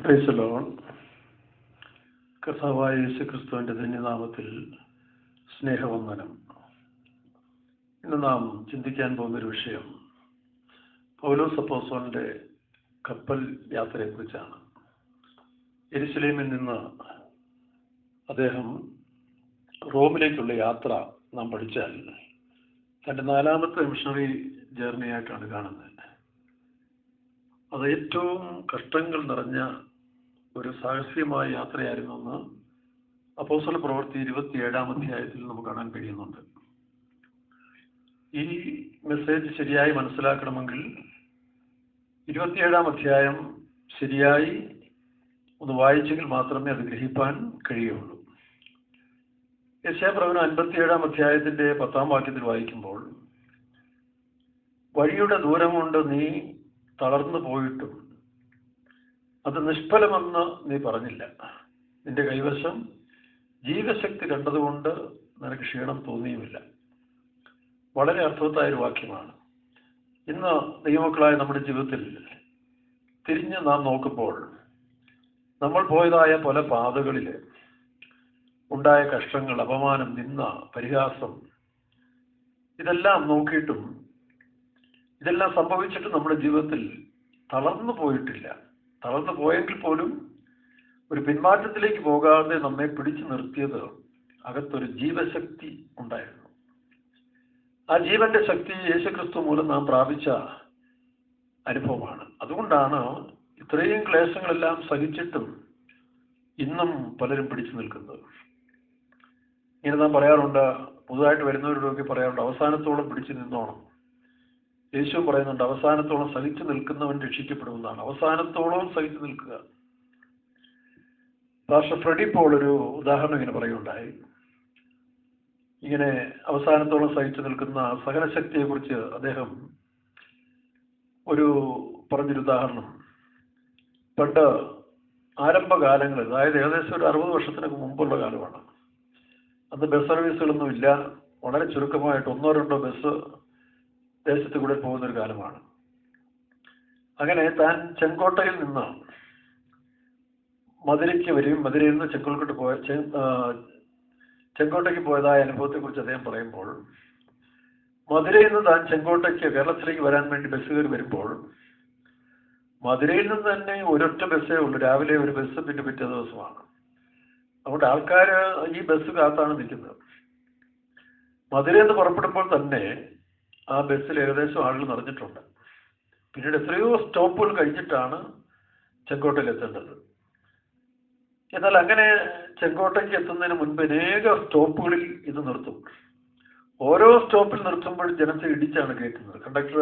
Praise the Lord. കർത്താവായ യേശുക്രിസ്തുവിന്റെ ധന്യനാമത്തിൽ സ്നേഹവന്ദനം. ഇന്ന് നാം ചിന്തിക്കാൻ പോകുന്നൊരു വിഷയം പൗലോസ് അപ്പോസ്തലന്റെ കപ്പൽ യാത്രയെക്കുറിച്ചാണ്. യെരുശലേമിൽ നിന്ന് അദ്ദേഹം റോമിലേക്കുള്ള യാത്ര നാം പഠിച്ചാൽ തൻ്റെ 4ാമത്തെ മിഷണറി ജേർണിയായിട്ടാണ് കാണുന്നത്. അത് ഏറ്റവും കഷ്ടങ്ങൾ നിറഞ്ഞ ഒരു സാഹസികമായ യാത്രയായിരുന്നെന്ന് അപ്പോസ്തല പ്രവൃത്തി 27-ാം അധ്യായത്തിൽ നമുക്ക് കാണാൻ കഴിയുന്നുണ്ട്. ഈ മെസ്സേജ് ശരിയായി മനസ്സിലാക്കണമെങ്കിൽ 27-ാം അധ്യായം ശരിയായി ഒന്ന് വായിച്ചെങ്കിൽ മാത്രമേ അത് ഗ്രഹിപ്പാൻ കഴിയുള്ളൂ. യെശയ്യാപ്രവചനം 57-ാം അധ്യായത്തിന്റെ 10-ാം വാക്യത്തിൽ വായിക്കുമ്പോൾ, വഴിയുടെ ദൂരം കൊണ്ട് നീ തളർന്നു പോയിട്ടും അത് നിഷ്ഫലമെന്ന് നീ പറഞ്ഞില്ല. നിന്റെ കൈവശം ജീവശക്തി കണ്ടതുകൊണ്ട് നിനക്ക് ക്ഷീണം തോന്നിയുമില്ല. വളരെ അർത്ഥവത്തായ ഒരു വാക്യമാണ്. ഇന്ന് ദൈവമക്കളായ നമ്മുടെ ജീവിതത്തിൽ തിരിഞ്ഞ് നാം നോക്കുമ്പോൾ നമ്മൾ പോയതായ പല പാതകളിൽ ഉണ്ടായ കഷ്ടങ്ങൾ, അപമാനം, നിന്ദ, പരിഹാസം, ഇതെല്ലാം നോക്കിയിട്ടും ഇതെല്ലാം സംഭവിച്ചിട്ട് നമ്മുടെ ജീവിതത്തിൽ തളർന്നു പോയിട്ടില്ല. തളർന്നു പോയെങ്കിൽ പോലും ഒരു പിന്മാറ്റത്തിലേക്ക് പോകാതെ നമ്മെ പിടിച്ചു നിർത്തിയത് അകത്തൊരു ജീവശക്തി ഉണ്ടായിരുന്നു. ആ ജീവന്റെ ശക്തി യേശുക്രിസ്തു മൂലം നാം പ്രാപിച്ച അനുഭവമാണ്. അതുകൊണ്ടാണ് ഇത്രയും ക്ലേശങ്ങളെല്ലാം സഹിച്ചിട്ടും ഇന്നും പലരും പിടിച്ചു നിൽക്കുന്നത്. ഇങ്ങനെ നാം പറയാറുണ്ട്, പുതുതായിട്ട് വരുന്നവരോടൊക്കെ പറയാറുണ്ട്, അവസാനത്തോളം പിടിച്ചു നിന്നോണം. യേശു പറയുന്നുണ്ട്, അവസാനത്തോളം സഹിച്ചു നിൽക്കുന്നവൻ രക്ഷിക്കപ്പെടുമെന്നാണ്. അവസാനത്തോളം സഹിച്ചു നിൽക്കുക. പാസ്റ്റർ ഫ്രെഡി പോൾ ഒരു ഉദാഹരണം ഇങ്ങനെ പറയുകയുണ്ടായി. ഇങ്ങനെ അവസാനത്തോളം സഹിച്ചു നിൽക്കുന്ന സഹനശക്തിയെ കുറിച്ച് അദ്ദേഹം പറഞ്ഞൊരു ഉദാഹരണം. പണ്ട് ആരംഭകാലങ്ങളിൽ, അതായത് ഏകദേശം ഒരു 60 വർഷത്തിനൊക്കെ മുമ്പുള്ള കാലമാണ്. അന്ന് ബസ് സർവീസുകളൊന്നും ഇല്ല. വളരെ ചുരുക്കമായിട്ട് 1-2 ബസ് ദേശത്ത് കൂടെ പോകുന്നൊരു കാലമാണ്. അങ്ങനെ താൻ ചെങ്കോട്ടയിൽ നിന്ന് മധുരയ്ക്ക് വരും, മധുരയിൽ നിന്ന് ചെങ്കോട്ടയ്ക്ക് പോയതായ അനുഭവത്തെക്കുറിച്ച് അദ്ദേഹം പറയുമ്പോൾ, മധുരയിൽ നിന്ന് താൻ ചെങ്കോട്ടയ്ക്ക് കേരളത്തിലേക്ക് വരാൻ വേണ്ടി ബസ് കയറി വരുമ്പോൾ മധുരയിൽ നിന്ന് തന്നെ ഒരൊറ്റ ബസ്സേ ഉള്ളൂ. രാവിലെ ഒരു ബസ്, പിന്നെ പിറ്റേ ദിവസമാണ്. അതുകൊണ്ട് ആൾക്കാർ ഈ ബസ് കാത്താണ് നിൽക്കുന്നത്. മധുരയിൽ നിന്ന് പുറപ്പെടുമ്പോൾ തന്നെ ആ ബസ്സിൽ ഏകദേശം ആളുകൾ നിറഞ്ഞിട്ടുണ്ട്. പിന്നീട് എത്രയോ സ്റ്റോപ്പുകൾ കഴിഞ്ഞിട്ടാണ് ചെങ്കോട്ടയിൽ എത്തേണ്ടത്. എന്നാൽ അങ്ങനെ ചെങ്കോട്ടയ്ക്ക് എത്തുന്നതിന് മുൻപ് അനേക സ്റ്റോപ്പുകളിൽ ഇത് നിർത്തും. ഓരോ സ്റ്റോപ്പിൽ നിർത്തുമ്പോഴും ജനത്തെ ഇടിച്ചാണ് കയറ്റുന്നത്. കണ്ടക്ടർ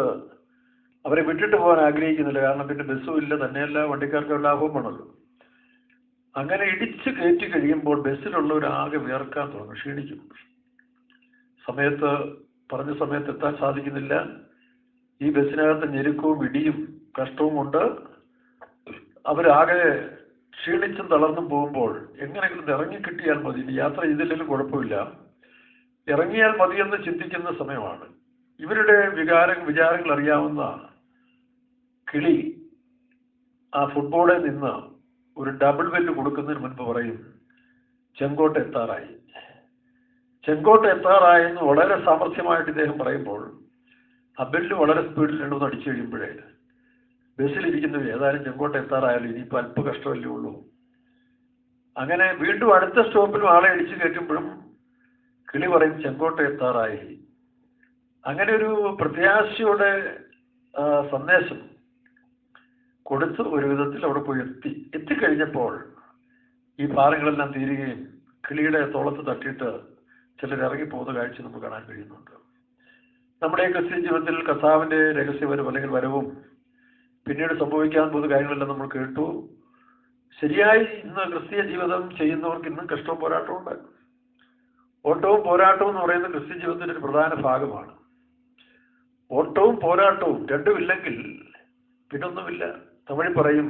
അവരെ വിട്ടിട്ട് പോകാൻ ആഗ്രഹിക്കുന്നില്ല. കാരണം പിന്നെ ബസ്സും ഇല്ല, തന്നെയല്ല വണ്ടിക്കാർക്ക് ലാഭവും വേണമല്ലോ. അങ്ങനെ ഇടിച്ച് കയറ്റി കഴിയുമ്പോൾ ബസ്സിലുള്ളവരാകെ വിയർക്കാൻ തുടങ്ങും, ക്ഷീണിക്കും. പറഞ്ഞ സമയത്ത് എത്താൻ സാധിക്കുന്നില്ല. ഈ ബസ്സിനകത്ത് ഞെരുക്കവും ഇടിയും കഷ്ടവും കൊണ്ട് അവരാകെ ക്ഷീണിച്ചും തളർന്നും പോകുമ്പോൾ എങ്ങനെയെങ്കിലും ഇറങ്ങിക്കിട്ടിയാൽ മതി, യാത്ര ചെയ്തില്ലെങ്കിലും കുഴപ്പമില്ല, ഇറങ്ങിയാൽ മതിയെന്ന് ചിന്തിക്കുന്ന സമയമാണ്. ഇവരുടെ വിചാരങ്ങൾ അറിയാവുന്ന കിളി ആ ഫുട്ബോളിൽ നിന്ന് ഒരു ഡബിൾ ബെല്ല് കൊടുക്കുന്നതിന് മുൻപ് പറയും, ചെങ്കോട്ട എത്താറായി. ചെങ്കോട്ട എത്താറായെന്ന് വളരെ സാമർഥ്യമായിട്ട് ഇദ്ദേഹം പറയുമ്പോൾ ആ ബെല്ല് വളരെ സ്പീഡിൽ രണ്ടൊന്ന് അടിച്ചു കഴിയുമ്പോഴേ ബസ്സിലിരിക്കുന്നവർ ഏതായാലും ചെങ്കോട്ട എത്താറായാലും ഇനിയിപ്പോൾ അല്പ കഷ്ടമല്ലേ ഉള്ളൂ. അങ്ങനെ വീണ്ടും അടുത്ത സ്റ്റോപ്പിലും ആളെ അടിച്ചു കയറ്റുമ്പോഴും കിളി പറയും, ചെങ്കോട്ട എത്താറായി. അങ്ങനെ ഒരു പ്രത്യാശയുടെ സന്ദേശം കൊടുത്ത് ഒരു വിധത്തിൽ അവിടെ പോയി എത്തിക്കഴിഞ്ഞപ്പോൾ ഈ ഭാരങ്ങളെല്ലാം തീരുകയും കിളിയുടെ തോളത്ത് തട്ടിയിട്ട് ചിലർ ഇറങ്ങിപ്പോകുന്ന കാഴ്ച നമുക്ക് കാണാൻ കഴിയുന്നുണ്ട്. നമ്മുടെ ക്രിസ്ത്യൻ ജീവിതത്തിൽ കർത്താവിൻ്റെ രഹസ്യവരവും അല്ലെങ്കിൽ വരവും പിന്നീട് സംഭവിക്കാൻ പോകുന്ന കാര്യങ്ങളെല്ലാം നമ്മൾ കേട്ടു. ശരിയായി ഇന്ന് ക്രിസ്തീയ ജീവിതം ചെയ്യുന്നവർക്ക് ഇന്നും കഷ്ടവും പോരാട്ടവും ഉണ്ട്. ഓട്ടവും പോരാട്ടവും എന്ന് പറയുന്നത് ക്രിസ്ത്യൻ ജീവിതത്തിൻ്റെ ഒരു പ്രധാന ഭാഗമാണ്. ഓട്ടവും പോരാട്ടവും രണ്ടുമില്ലെങ്കിൽ പിന്നൊന്നുമില്ല. തമിഴിൽ പറയും,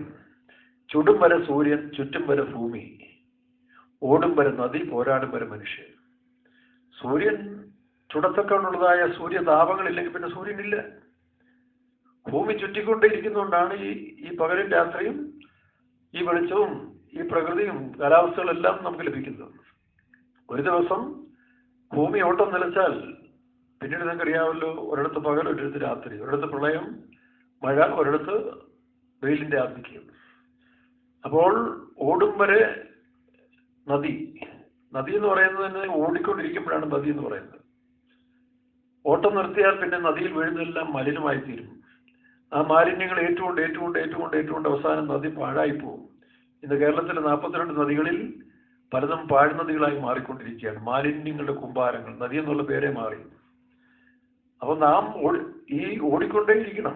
ചുടും വരെ സൂര്യൻ, ചുറ്റും വരെ ഭൂമി, ഓടും വരെ നദി, പോരാടും വരെ മനുഷ്യൻ. സൂര്യൻ ചുടത്തക്കൊണ്ടുള്ളതായ സൂര്യതാപങ്ങളില്ലെങ്കിൽ പിന്നെ സൂര്യനില്ല. ഭൂമി ചുറ്റിക്കൊണ്ടേയിരിക്കുന്നതുകൊണ്ടാണ് ഈ പകലും രാത്രിയും ഈ വെളിച്ചവും ഈ പ്രകൃതിയും കാലാവസ്ഥകളെല്ലാം നമുക്ക് ലഭിക്കുന്നത്. ഒരു ദിവസം ഭൂമി ഓട്ടം നിലച്ചാൽ പിന്നീട് നിങ്ങൾക്കറിയാമല്ലോ, ഒരിടത്ത് പകൽ, ഒരിടത്ത് രാത്രി, ഒരിടത്ത് പ്രളയം, മഴ, ഒരിടത്ത് വെയിലിൻ്റെ ആധിക്യം. അപ്പോൾ ഓടും വരെ നദി എന്ന് പറയുന്നത് തന്നെ ഓടിക്കൊണ്ടിരിക്കുമ്പോഴാണ് നദി എന്ന് പറയുന്നത്. ഓട്ടം നിർത്തിയാൽ പിന്നെ നദിയിൽ വീഴുന്നതെല്ലാം മലിനമായി തീരും. ആ മാലിന്യങ്ങൾ ഏറ്റുകൊണ്ട് അവസാനം നദി പാഴായി പോകും. ഇന്ന് കേരളത്തിലെ 42 നദികളിൽ പലതും പാഴ്നദികളായി മാറിക്കൊണ്ടിരിക്കുകയാണ്. മാലിന്യങ്ങളുടെ കുമ്പാരങ്ങൾ, നദി എന്നുള്ള പേരെ മാറി. അപ്പോൾ നാം ഈ ഓടിക്കൊണ്ടേയിരിക്കണം.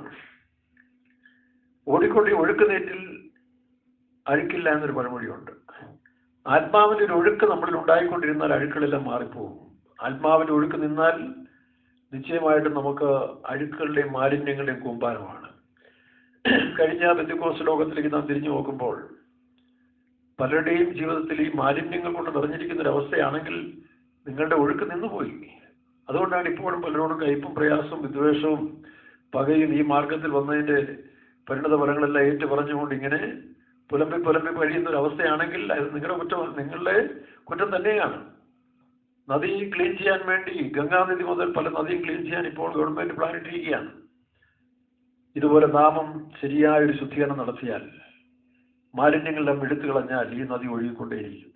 ഒഴുക്കുന്നേറ്റിൽ അഴുക്കില്ല എന്നൊരു പഴമൊഴിയുണ്ട്. ആത്മാവിൻ്റെ ഒരു ഒഴുക്ക് നമ്മളിൽ ഉണ്ടായിക്കൊണ്ടിരുന്നാൽ അഴുക്കുകളെല്ലാം മാറിപ്പോകും. ആത്മാവിൻ്റെ ഒഴുക്ക് നിന്നാൽ നിശ്ചയമായിട്ടും നമുക്ക് അഴുക്കുകളുടെയും മാലിന്യങ്ങളുടെയും കൂമ്പാരമാണ്. കഴിഞ്ഞ പെന്തക്കോസ്ത് ലോകത്തിലേക്ക് നാം തിരിഞ്ഞു നോക്കുമ്പോൾ പലരുടെയും ജീവിതത്തിൽ ഈ മാലിന്യങ്ങൾ കൊണ്ട് നിറഞ്ഞിരിക്കുന്ന ഒരവസ്ഥയാണെങ്കിൽ നിങ്ങളുടെ ഒഴുക്ക് നിന്നുപോയി. അതുകൊണ്ടാണ് ഇപ്പോഴും പലരോടും കയ്പും പ്രയാസവും വിദ്വേഷവും പകയും ഈ മാർഗത്തിൽ വന്നതിൻ്റെ പരിണത ഫലങ്ങളെല്ലാം ഏറ്റു പറഞ്ഞുകൊണ്ട് ഇങ്ങനെ പുലമ്പി കഴിയുന്ന ഒരു അവസ്ഥയാണെങ്കിൽ അത് നിങ്ങളുടെ കുറ്റം തന്നെയാണ്. നദി ക്ലീൻ ചെയ്യാൻ വേണ്ടി ഗംഗാനദി മുതൽ പല നദിയും ക്ലീൻ ചെയ്യാൻ ഇപ്പോൾ ഗവൺമെന്റ് പ്ലാൻ ഇട്ടിരിക്കുകയാണ്. ഇതുപോലെ നാമം ശരിയായൊരു ശുദ്ധീകരണം നടത്തിയാൽ, മാലിന്യങ്ങളെല്ലാം എടുത്തു കളഞ്ഞാൽ ഈ നദി ഒഴുകിക്കൊണ്ടേയിരിക്കും.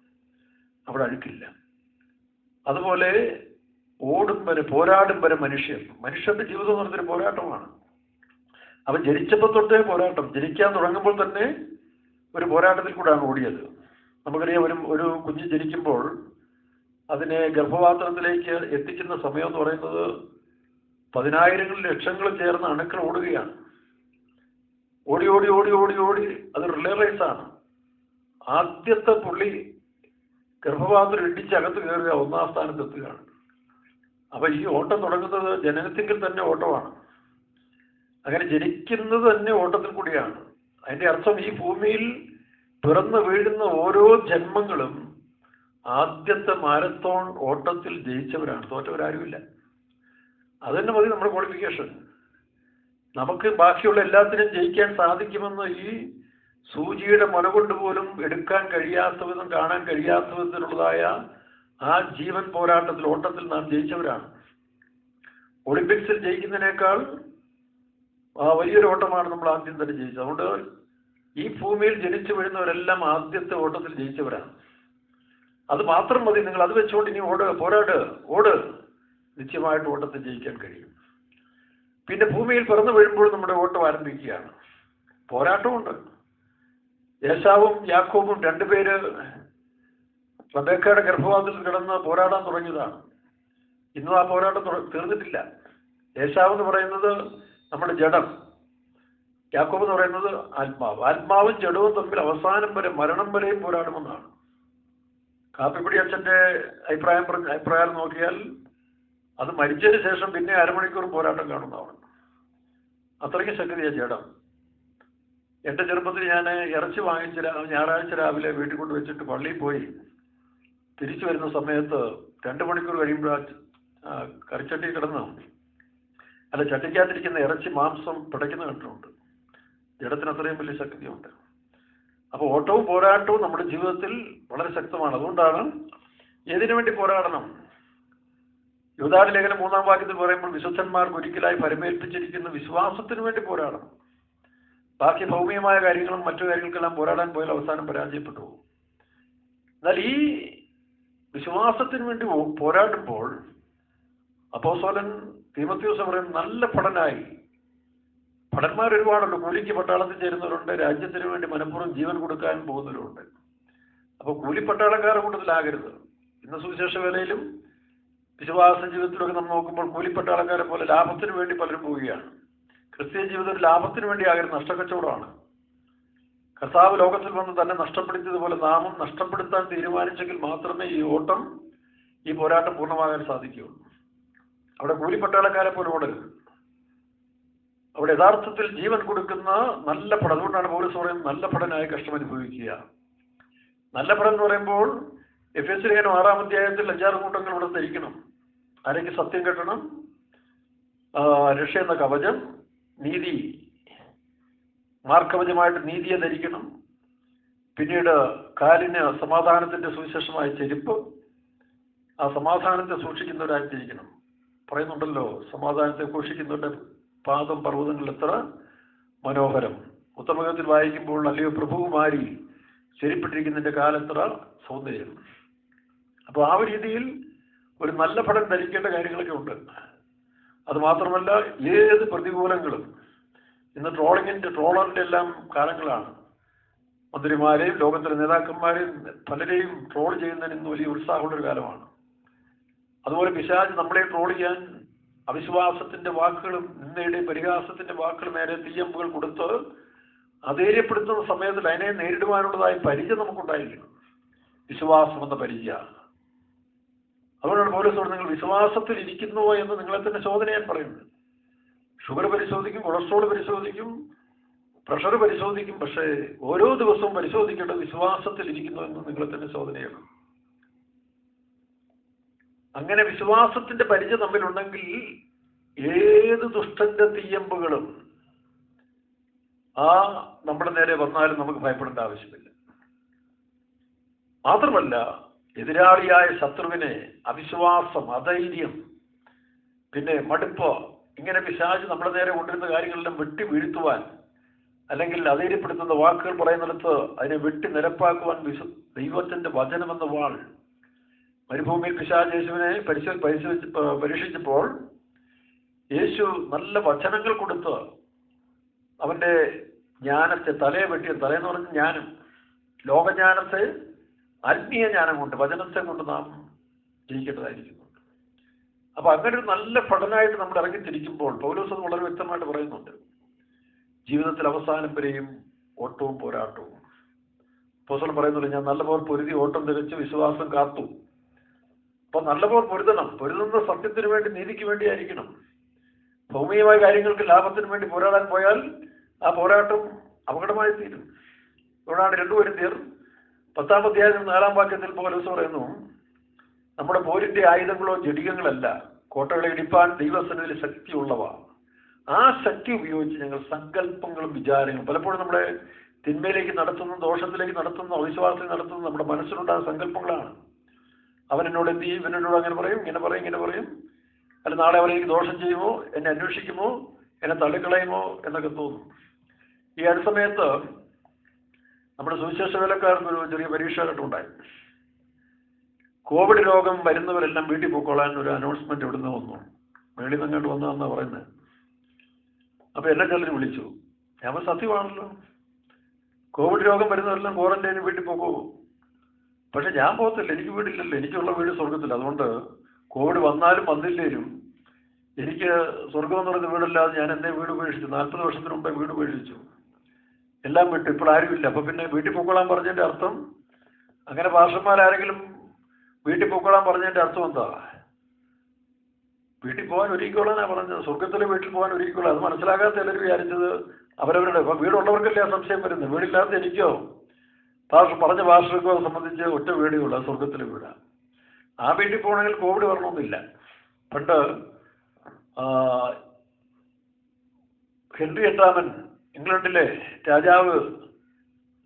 അവിടെ അഴുക്കില്ല. അതുപോലെ പോരാടും വരെ മനുഷ്യന്റെ ജീവിതം എന്ന് പറഞ്ഞൊരു പോരാട്ടമാണ്. അവൻ ജനിച്ചപ്പോൾ തൊട്ടേ പോരാട്ടം, ജനിക്കാൻ തുടങ്ങുമ്പോൾ തന്നെ ഒരു പോരാട്ടത്തിൽ കൂടെയാണ് ഓടിയത്. നമുക്കറിയാം, ഒരു കുഞ്ഞ് ജനിക്കുമ്പോൾ അതിനെ ഗർഭപാത്രത്തിലേക്ക് എത്തിക്കുന്ന സമയം എന്ന് പറയുന്നത് 10,000 ലക്ഷങ്ങൾ ചേർന്ന അണുക്കൾ ഓടുകയാണ്. ഓടി അത് റിലേ റേസാണ്. ആദ്യത്തെ പുള്ളി ഗർഭപാത്രം ഇടിച്ച് അകത്ത് കയറുക, 1ാം സ്ഥാനത്ത് എത്തുകയാണ്. അപ്പൊ ഈ ഓട്ടം തുടങ്ങുന്നത് ജനനത്തിങ്കിൽ തന്നെ ഓട്ടമാണ്. അങ്ങനെ ജനിക്കുന്നത് തന്നെ ഓട്ടത്തിൽ കൂടിയാണ്. അതിന്റെ അർത്ഥം ഈ ഭൂമിയിൽ പിറന്നു വീഴുന്ന ഓരോ ജന്മങ്ങളും ആദ്യത്തെ മാരത്തോൺ ഓട്ടത്തിൽ ജയിച്ചവരാണ്. തോറ്റവരാരുമില്ല. അതുതന്നെ മതി നമ്മുടെ ക്വാളിഫിക്കേഷൻ. നമുക്ക് ബാക്കിയുള്ള എല്ലാത്തിനും ജയിക്കാൻ സാധിക്കുമെന്ന് ഈ സൂചിയുടെ മുന കൊണ്ട് പോലും എടുക്കാൻ കഴിയാത്ത വിധം, കാണാൻ കഴിയാത്ത വിധത്തിലുള്ളതായ ആ ജീവൻ പോരാട്ടത്തിൽ, ഓട്ടത്തിൽ നാം ജയിച്ചവരാണ്. ഒളിമ്പിക്സിൽ ജയിക്കുന്നതിനേക്കാൾ വലിയൊരു ഓട്ടമാണ് നമ്മൾ ആദ്യം തന്നെ ജയിച്ചത്. അതുകൊണ്ട് ഈ ഭൂമിയിൽ ജനിച്ചു വീഴുന്നവരെല്ലാം ആദ്യത്തെ ഓട്ടത്തിൽ ജയിച്ചവരാണ്. അത് മാത്രം മതി. നിങ്ങൾ അത് വെച്ചുകൊണ്ട് ഇനി ഓട്, നിശ്ചയമായിട്ട് ഓട്ടത്തിൽ ജയിക്കാൻ കഴിയും. പിന്നെ ഭൂമിയിൽ പിറന്നു വീഴുമ്പോൾ നമ്മുടെ ഓട്ടം ആരംഭിക്കുകയാണ്. പോരാട്ടമുണ്ട്. ഏശാവും യാക്കോബും 2 പേര് റബേക്കയുടെ ഗർഭപാത്രത്തിൽ കിടന്ന് പോരാടാൻ തുടങ്ങിയതാണ്. ഇന്നും ആ പോരാട്ടം തീർന്നിട്ടില്ല. ഏശാവ് എന്ന് പറയുന്നത് നമ്മുടെ ജഡം, യാക്കോബ് എന്ന് പറയുന്നത് ആത്മാവ്. ആത്മാവും ജഡവും തമ്മിൽ അവസാനം വരെ, മരണം വരെയും പോരാടുമെന്നാണ്. കാപ്പിപ്പിടി അച്ഛൻ്റെ അഭിപ്രായം നോക്കിയാൽ അത് മരിച്ചതിന് ശേഷം പിന്നെ അരമണിക്കൂർ പോരാട്ടം കാണുന്നതാണ്. അത്രയ്ക്ക് ശക്തിയാണ് ജഡം. എൻ്റെ ചെറുപ്പത്തിൽ ഞാൻ ഇറച്ചി വാങ്ങിച്ച് ഞായറാഴ്ച രാവിലെ വീട്ടിൽ കൊണ്ട് വെച്ചിട്ട് പള്ളിയിൽ പോയി തിരിച്ചു വരുന്ന സമയത്ത് 2 മണിക്കൂർ കഴിയുമ്പോൾ കറിച്ചട്ടി കിടന്ന് ചട്ടിക്കകത്തിരിക്കുന്ന ഇറച്ചി മാംസം പിടയ്ക്കുന്ന കണ്ടിട്ടുണ്ട്. ജഡത്തിന് അത്രയും വലിയ ശക്തിയുണ്ട്. അപ്പോൾ ഓട്ടവും പോരാട്ടവും നമ്മുടെ ജീവിതത്തിൽ വളരെ ശക്തമാണ്. അതുകൊണ്ടാണ് ഏതിനു വേണ്ടി പോരാടണം? യൂദായുടെ ലേഖനം 3-ാം വാക്യത്തിൽ പറയുമ്പോൾ വിശുദ്ധന്മാർക്ക് ഒരിക്കലായി പരമേൽപ്പിച്ചിരിക്കുന്ന വിശ്വാസത്തിന് വേണ്ടി പോരാടണം. ബാക്കി ഭൗമികമായ കാര്യങ്ങളും മറ്റു കാര്യങ്ങൾക്കെല്ലാം പോരാടാൻ പോയാൽ അവസാനം പരാജയപ്പെട്ടു പോകും. എന്നാൽ ഈ വിശ്വാസത്തിന് വേണ്ടി പോരാടുമ്പോൾ അപ്പോസ്തലൻ തീമോഥെയോസ് പറയും, നല്ല ഭടനായി. ഭടന്മാർ ഒരുപാടുണ്ട്. കൂലിക്ക് പട്ടാളത്തിൽ ചേരുന്നവരുണ്ട്, രാജ്യത്തിന് വേണ്ടി മനഃപൂർവ്വം ജീവൻ കൊടുക്കാൻ പോകുന്നവരുണ്ട്. അപ്പോൾ കൂലിപ്പട്ടാളക്കാരുടെ കൂട്ടത്തിലാകരുത്. ഇന്ന് സുവിശേഷ വേലയിലും വിശ്വാസ ജീവിതത്തിലൊക്കെ നമ്മൾ നോക്കുമ്പോൾ കൂലിപ്പട്ടാളക്കാരെ പോലെ ലാഭത്തിന് വേണ്ടി പലരും പോവുകയാണ്. ക്രിസ്തീയ ജീവിതത്തിൽ ലാഭത്തിന് വേണ്ടി ആകരുത്, നഷ്ടക്കച്ചവടമാണ്. കർത്താവ് ലോകത്തിൽ വന്ന് തന്നെ നഷ്ടപ്പെടുത്തിയതുപോലെ നാമും നഷ്ടപ്പെടുത്താൻ തീരുമാനിച്ചെങ്കിൽ മാത്രമേ ഈ ഓട്ടം, ഈ പോരാട്ടം പൂർണ്ണമാകാൻ സാധിക്കുകയുള്ളൂ. അവിടെ കൂലിപ്പട്ടാളക്കാരെ പോലെ ഓടരുത്. അവിടെ യഥാർത്ഥത്തിൽ ജീവൻ കൊടുക്കുന്ന നല്ല ഭടൻ. അതുകൊണ്ടാണ് പൗലോസ് പറയുന്നത് നല്ല ഭടനായി കഷ്ടം അനുഭവിക്കുക. നല്ല ഭടൻ എന്ന് പറയുമ്പോൾ എഫേസ്യ ലേഖനം 6-ാം അധ്യായത്തിൽ 5-6 കൂട്ടങ്ങൾ ഇവിടെ ധരിക്കണം. ആരെങ്കിലും സത്യം കെട്ടണം, രക്ഷ എന്ന കവചം, നീതി, മാർക്കവചമായിട്ട് നീതിയെ ധരിക്കണം, പിന്നീട് കാലിന് സമാധാനത്തിന്റെ സുവിശേഷമായ ചെരുപ്പ്. ആ സമാധാനത്തെ സൂക്ഷിക്കുന്നവരായിട്ടിരിക്കണം. പറയുന്നുണ്ടല്ലോ, സമാധാനത്തെ ഘോഷിക്കുന്നവരുടെ പാദം പർവ്വതങ്ങളിൽ എത്ര മനോഹരം. ഉത്തമഗത്തിൽ വായിക്കുമ്പോൾ അല്ലയോ പ്രഭുകുമാരി ചെരിപ്പിട്ടിരിക്കുന്നതിന്റെ കാലെത്ര സൗന്ദര്യം. അപ്പോൾ ആ രീതിയിൽ ഒരു നല്ല ഫലം ധരിക്കേണ്ട കാര്യങ്ങളൊക്കെ ഉണ്ട്. അത് മാത്രമല്ല, ഏത് പ്രതികൂലങ്ങളും, ഇന്ന് ട്രോളറിന്റെ എല്ലാം കാലങ്ങളാണ്. മന്ത്രിമാരെയും ലോകത്തിലെ നേതാക്കന്മാരെയും പലരെയും ട്രോൾ ചെയ്യുന്നതിന് ഇന്ന് വലിയ ഉത്സാഹമുള്ളൊരു കാലമാണ്. അതുപോലെ പിശാച് നമ്മളെ ട്രോൾ ചെയ്യാൻ അവിശ്വാസത്തിന്റെ വാക്കുകളും നിന്ദയുടെയും പരിഹാസത്തിന്റെ വാക്കുകളും നേരെ തീയമ്പുകൾ കൊടുത്ത് അധൈര്യപ്പെടുത്തുന്ന സമയത്തിൽ അതിനെ നേരിടുവാനുള്ളതായ പരിചയം നമുക്കുണ്ടായിരിക്കണം. വിശ്വാസം എന്ന പരിചയ. അതുകൊണ്ടാണ് പൗലോസ് നിങ്ങൾ വിശ്വാസത്തിൽ ഇരിക്കുന്നുവോ എന്ന് നിങ്ങളെ തന്നെ ചോദന ഞാൻ പറയുന്നത്. ഷുഗർ പരിശോധിക്കും, കൊളസ്ട്രോൾ പരിശോധിക്കും, പ്രഷർ പരിശോധിക്കും. പക്ഷേ ഓരോ ദിവസവും പരിശോധിക്കേണ്ടത് വിശ്വാസത്തിൽ ഇരിക്കുന്നു എന്ന് നിങ്ങളെ തന്നെ ചോദനയാണ്. അങ്ങനെ വിശ്വാസത്തിന്റെ പരിചയം നമ്മിലുണ്ടെങ്കിൽ ഏത് ദുഷ്ടന്റെ തീയമ്പുകളും നമ്മുടെ നേരെ വന്നാലും നമുക്ക് ഭയപ്പെടേണ്ട ആവശ്യമില്ല. മാത്രമല്ല, എതിരാളിയായ ശത്രുവിനെ അവിശ്വാസം, അധൈര്യം, പിന്നെ മടുപ്പ്, ഇങ്ങനെ പിശാച് നമ്മുടെ നേരെ കൊണ്ടിരുന്ന കാര്യങ്ങളെല്ലാം വെട്ടി വീഴ്ത്തുവാൻ, അല്ലെങ്കിൽ അധൈര്യപ്പെടുത്തുന്ന വാക്കുകൾ പറയുന്നിടത്ത് അതിനെ വെട്ടി നിരപ്പാക്കുവാൻ ദൈവത്തിന്റെ വചനമെന്ന വാൾ. മരുഭൂമിയിൽ പിശാച് യേശുവിനെ പരീക്ഷിച്ചപ്പോൾ യേശു നല്ല വചനങ്ങൾ കൊടുത്ത് അവന്റെ ജ്ഞാനത്തെ തലയെ വെട്ടിയ, തലയെന്ന് പറഞ്ഞ ജ്ഞാനം, ലോകജ്ഞാനത്തെ ആത്മീയ ജ്ഞാനം കൊണ്ട്, വചനത്തെ കൊണ്ട് നാം ജയിക്കേണ്ടതായിരിക്കുന്നു. അപ്പൊ അങ്ങനെ ഒരു നല്ല പഠനമായിട്ട് നമ്മൾ ഇറങ്ങിത്തിരിക്കുമ്പോൾ പൗലോസ് അത് വളരെ വ്യക്തമായിട്ട് പറയുന്നുണ്ട്. ജീവിതത്തിൽ അവസാനം വരെയും ഓട്ടവും പോരാട്ടവും. അപ്പോസ്തലൻ പറയുന്നുണ്ട്, ഞാൻ നല്ലപോലെ പൊരുതി ഓട്ടം തികച്ച് വിശ്വാസം കാത്തു. അപ്പൊ നല്ലപോലെ പൊരുതുന്ന സത്യത്തിന് വേണ്ടി, നീതിക്ക് വേണ്ടിയായിരിക്കണം. ഭൗമികമായ കാര്യങ്ങൾക്ക് ലാഭത്തിന് വേണ്ടി പോരാടാൻ പോയാൽ ആ പോരാട്ടം അപകടമായി തീരും. ഇവിടാണ് 2 കൊരിന്ത്യർ 10-ാം അധ്യായം 4-ാം വാക്യത്തിൽ പൗലോസ് പറയുന്നു, നമ്മുടെ പോരിന്റെ ആയുധങ്ങളോ ജഡികങ്ങളല്ല, കോട്ടകളെ ഇടിപ്പാൻ ദൈവസന്നിധിയിൽ ശക്തിയുള്ളവ. ആ ശക്തി ഉപയോഗിച്ച് ഞങ്ങൾ സങ്കല്പങ്ങളും വിചാരങ്ങളും, പലപ്പോഴും നമ്മുടെ തിന്മയിലേക്ക് നടത്തുന്ന, ദോഷത്തിലേക്ക് നടത്തുന്ന, അവിശ്വാസത്തിൽ നടത്തുന്ന നമ്മുടെ മനസ്സിലുണ്ടാകുന്ന സങ്കല്പങ്ങളാണ്. അവൻ എന്നോട് എന്ത് ചെയ്യും, ഇവനോട് അങ്ങനെ പറയും, ഇങ്ങനെ പറയും, അല്ല നാളെ അവരെനിക്ക് ദോഷം ചെയ്യുമോ, എന്നെ അന്വേഷിക്കുമോ, എന്നെ തള്ളിക്കളയുമോ എന്നൊക്കെ തോന്നും. ഈ അടുത്ത സമയത്ത് നമ്മുടെ സുവിശേഷ വേലക്കാർക്ക് ഒരു ചെറിയ പരീക്ഷകളുണ്ടായി. കോവിഡ് രോഗം വരുന്നവരെല്ലാം വീട്ടിൽ പോയിക്കൊള്ളാൻ ഒരു അനൗൺസ്മെന്റ് ഇവിടുന്ന് വന്നു. മേളിൽ നിന്ന് അങ്ങോട്ട് വന്നതെന്നാണ് പറയുന്നത്. അപ്പൊ എന്നെ ചിലർ വിളിച്ചു. ഞാൻ സത്യമാണല്ലോ, കോവിഡ് രോഗം വരുന്നവരെല്ലാം ക്വാറന്റൈന് വീട്ടിൽ പോകൂ. പക്ഷെ ഞാൻ പോകത്തില്ല, എനിക്ക് വീടില്ലല്ലോ, എനിക്കുള്ള വീട് സ്വർഗത്തില്ല. അതുകൊണ്ട് കോവിഡ് വന്നാലും വന്നില്ലേലും എനിക്ക് സ്വർഗം എന്ന് പറയുന്ന വീടില്ലാതെ ഞാൻ എന്നെ വീട് ഉപേക്ഷിച്ചു. 40 വർഷത്തിന് മുമ്പേ വീട് ഉപേക്ഷിച്ചു, എല്ലാം വിട്ടു. ഇപ്പോൾ ആരുമില്ല. അപ്പൊ പിന്നെ വീട്ടിൽ പൊക്കോളാൻ പറഞ്ഞതിന്റെ അർത്ഥം, അങ്ങനെ പാസ്റ്റർമാരാരെങ്കിലും വീട്ടിൽ പൊക്കോളാൻ പറഞ്ഞതിന്റെ അർത്ഥം എന്താ? വീട്ടിൽ പോകാൻ ഒരുക്കിക്കോളാനാ പറഞ്ഞത്, സ്വർഗത്തിലെ വീട്ടിൽ പോകാൻ ഒരുക്കിക്കോളാം. അത് മനസ്സിലാകാത്ത എല്ലാവരും വിചാരിച്ചത് അവരവരുടെ, ഇപ്പൊ വീടുള്ളവർക്കല്ലേ ആ സംശയം വരുന്നത്. വീടില്ലാത്ത എനിക്കോ പറഞ്ഞ പാസ്റ്റർക്കോ സംബന്ധിച്ച് ഒറ്റ വീടേ ഉള്ളൂ, അത് സ്വർഗത്തിലെ വീടാണ്. ആ വീട്ടിൽ പോകണമെങ്കിൽ കോവിഡ് വരണമെന്നില്ല. പണ്ട് ഹെൻറി 8 ഇംഗ്ലണ്ടിലെ രാജാവ്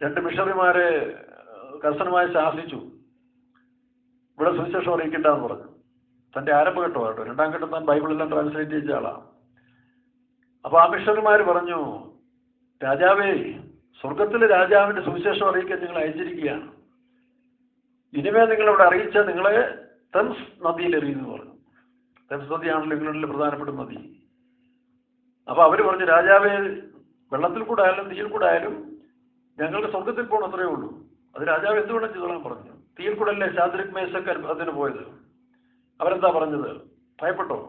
2 മിഷണറിമാരെ കർശനമായി ശാസിച്ചു, ഇവിടെ സുവിശേഷം അറിയിക്കണ്ടെന്ന് പറഞ്ഞു. തന്റെ ആരംഭഘട്ടം കേട്ടോ, 2-ാം ഘട്ടം താൻ ബൈബിളെല്ലാം ട്രാൻസ്ലേറ്റ് ചെയ്ത ആളാണ്. അപ്പൊ ആ മിഷണറിമാർ പറഞ്ഞു, രാജാവേ, സ്വർഗത്തിലെ രാജാവിന്റെ സുവിശേഷം അറിയിക്കാൻ നിങ്ങൾ അയച്ചിരിക്കുകയാണ്. ഇനിമേ നിങ്ങളിവിടെ അറിയിച്ചാൽ നിങ്ങളെ തെംസ് നദിയിൽ എറിയുന്നു പറഞ്ഞു. തെംസ് നദിയാണല്ലോ ഇംഗ്ലണ്ടിലെ പ്രധാനപ്പെട്ട നദി. അപ്പൊ അവര് പറഞ്ഞു, രാജാവേ, വെള്ളത്തിൽ കൂടെ ആയാലും തീയിൽ കൂടെ ആയാലും ഞങ്ങൾക്ക് സ്വർഗത്തിൽ പോകണം, അത്രയേ ഉള്ളൂ. അത് രാജാവ് എന്തുവേണം ചെയ്തോളാൻ പറഞ്ഞു. തീയിൽ കൂടെ അല്ലേ ശാദ്രക് മേശക്ക് അതിന് പോയത്. അവരെന്താ പറഞ്ഞത്? ഭയപ്പെട്ടോ?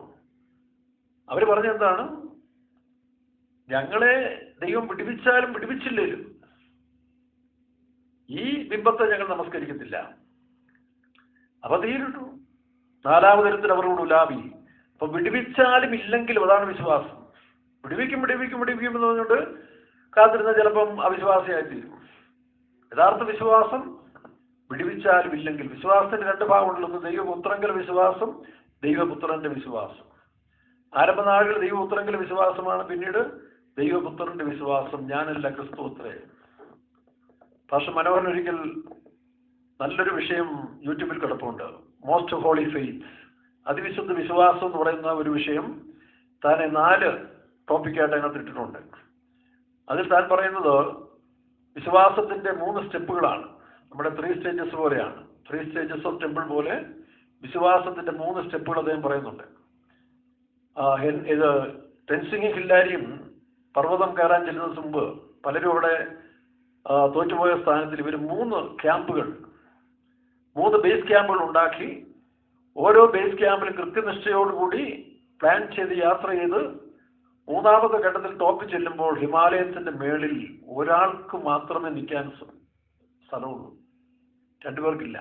അവര് പറഞ്ഞെന്താണ്? ഞങ്ങളെ ദൈവം വിടുവിച്ചാലും വിടുവിച്ചില്ലേലും ഈ ബിംബത്തെ ഞങ്ങൾ നമസ്കരിക്കത്തില്ല. അപ്പൊ തീരിട്ടു. 4-ാമത് തരത്തിൽ അവരോട് ഉലാവി. അപ്പൊ വിടുവിച്ചാലും ഇല്ലെങ്കിലും അതാണ് വിശ്വാസം. വിടുവിക്കും എന്ന് പറഞ്ഞുകൊണ്ട് കാത്തിരുന്ന ചിലപ്പം അവിശ്വാസിയായിത്തീരും. യഥാർത്ഥ വിശ്വാസം വിടുവിച്ചാലും ഇല്ലെങ്കിൽ. വിശ്വാസത്തിന് 2 ഭാഗമുള്ളത്, ദൈവപുത്രങ്കൽ വിശ്വാസം, ദൈവപുത്രന്റെ വിശ്വാസം. ആരംഭനാളുകൾ ദൈവപുത്രങ്കൽ വിശ്വാസമാണ്, പിന്നീട് ദൈവപുത്രന്റെ വിശ്വാസം. ഞാനല്ല, ക്രിസ്തു അത്രേ. പാസ്റ്റർ മനോഹരൻ ഒരിക്കൽ നല്ലൊരു വിഷയം യൂട്യൂബിൽ കിടപ്പുണ്ട്. മോസ്റ്റ് ഹോളി ഫെയ്ത്ത്, അതിവിശുദ്ധ വിശ്വാസം എന്ന് പറയുന്ന ഒരു വിഷയം താനെ 4 ടോപ്പിക്കായിട്ട് അതിനകത്ത് ഇട്ടിട്ടുണ്ട്. അതിൽ താൻ പറയുന്നത് വിശ്വാസത്തിന്റെ 3 സ്റ്റെപ്പുകളാണ്. നമ്മുടെ 3 സ്റ്റേജസ് പോലെയാണ്. 3 സ്റ്റേജസ് ഓഫ് ടെമ്പിൾ പോലെ വിശ്വാസത്തിന്റെ 3 സ്റ്റെപ്പുകൾ അദ്ദേഹം പറയുന്നുണ്ട്. ഇത് ടെൻസിങ് ഹില്ലാരിയും പർവ്വതം കയറാൻ ചെല്ലുന്നതിന് മുമ്പ് പലരും അവിടെ തോറ്റുപോയ സ്ഥാനത്തിൽ ഇവർ 3 ക്യാമ്പുകൾ, 3 ബേസ് ക്യാമ്പുകൾ ഉണ്ടാക്കി ഓരോ ബേസ് ക്യാമ്പിലും കൃത്യനിഷ്ഠയോടുകൂടി പ്ലാൻ ചെയ്ത് യാത്ര ചെയ്ത് 3ാമത്തെ ഘട്ടത്തിൽ ടോപ്പിൽ ചെല്ലുമ്പോൾ ഹിമാലയത്തിന്റെ മേളിൽ ഒരാൾക്ക് മാത്രമേ നിൽക്കാൻ സ്ഥലമുള്ളൂ, 2 പേർക്കില്ല.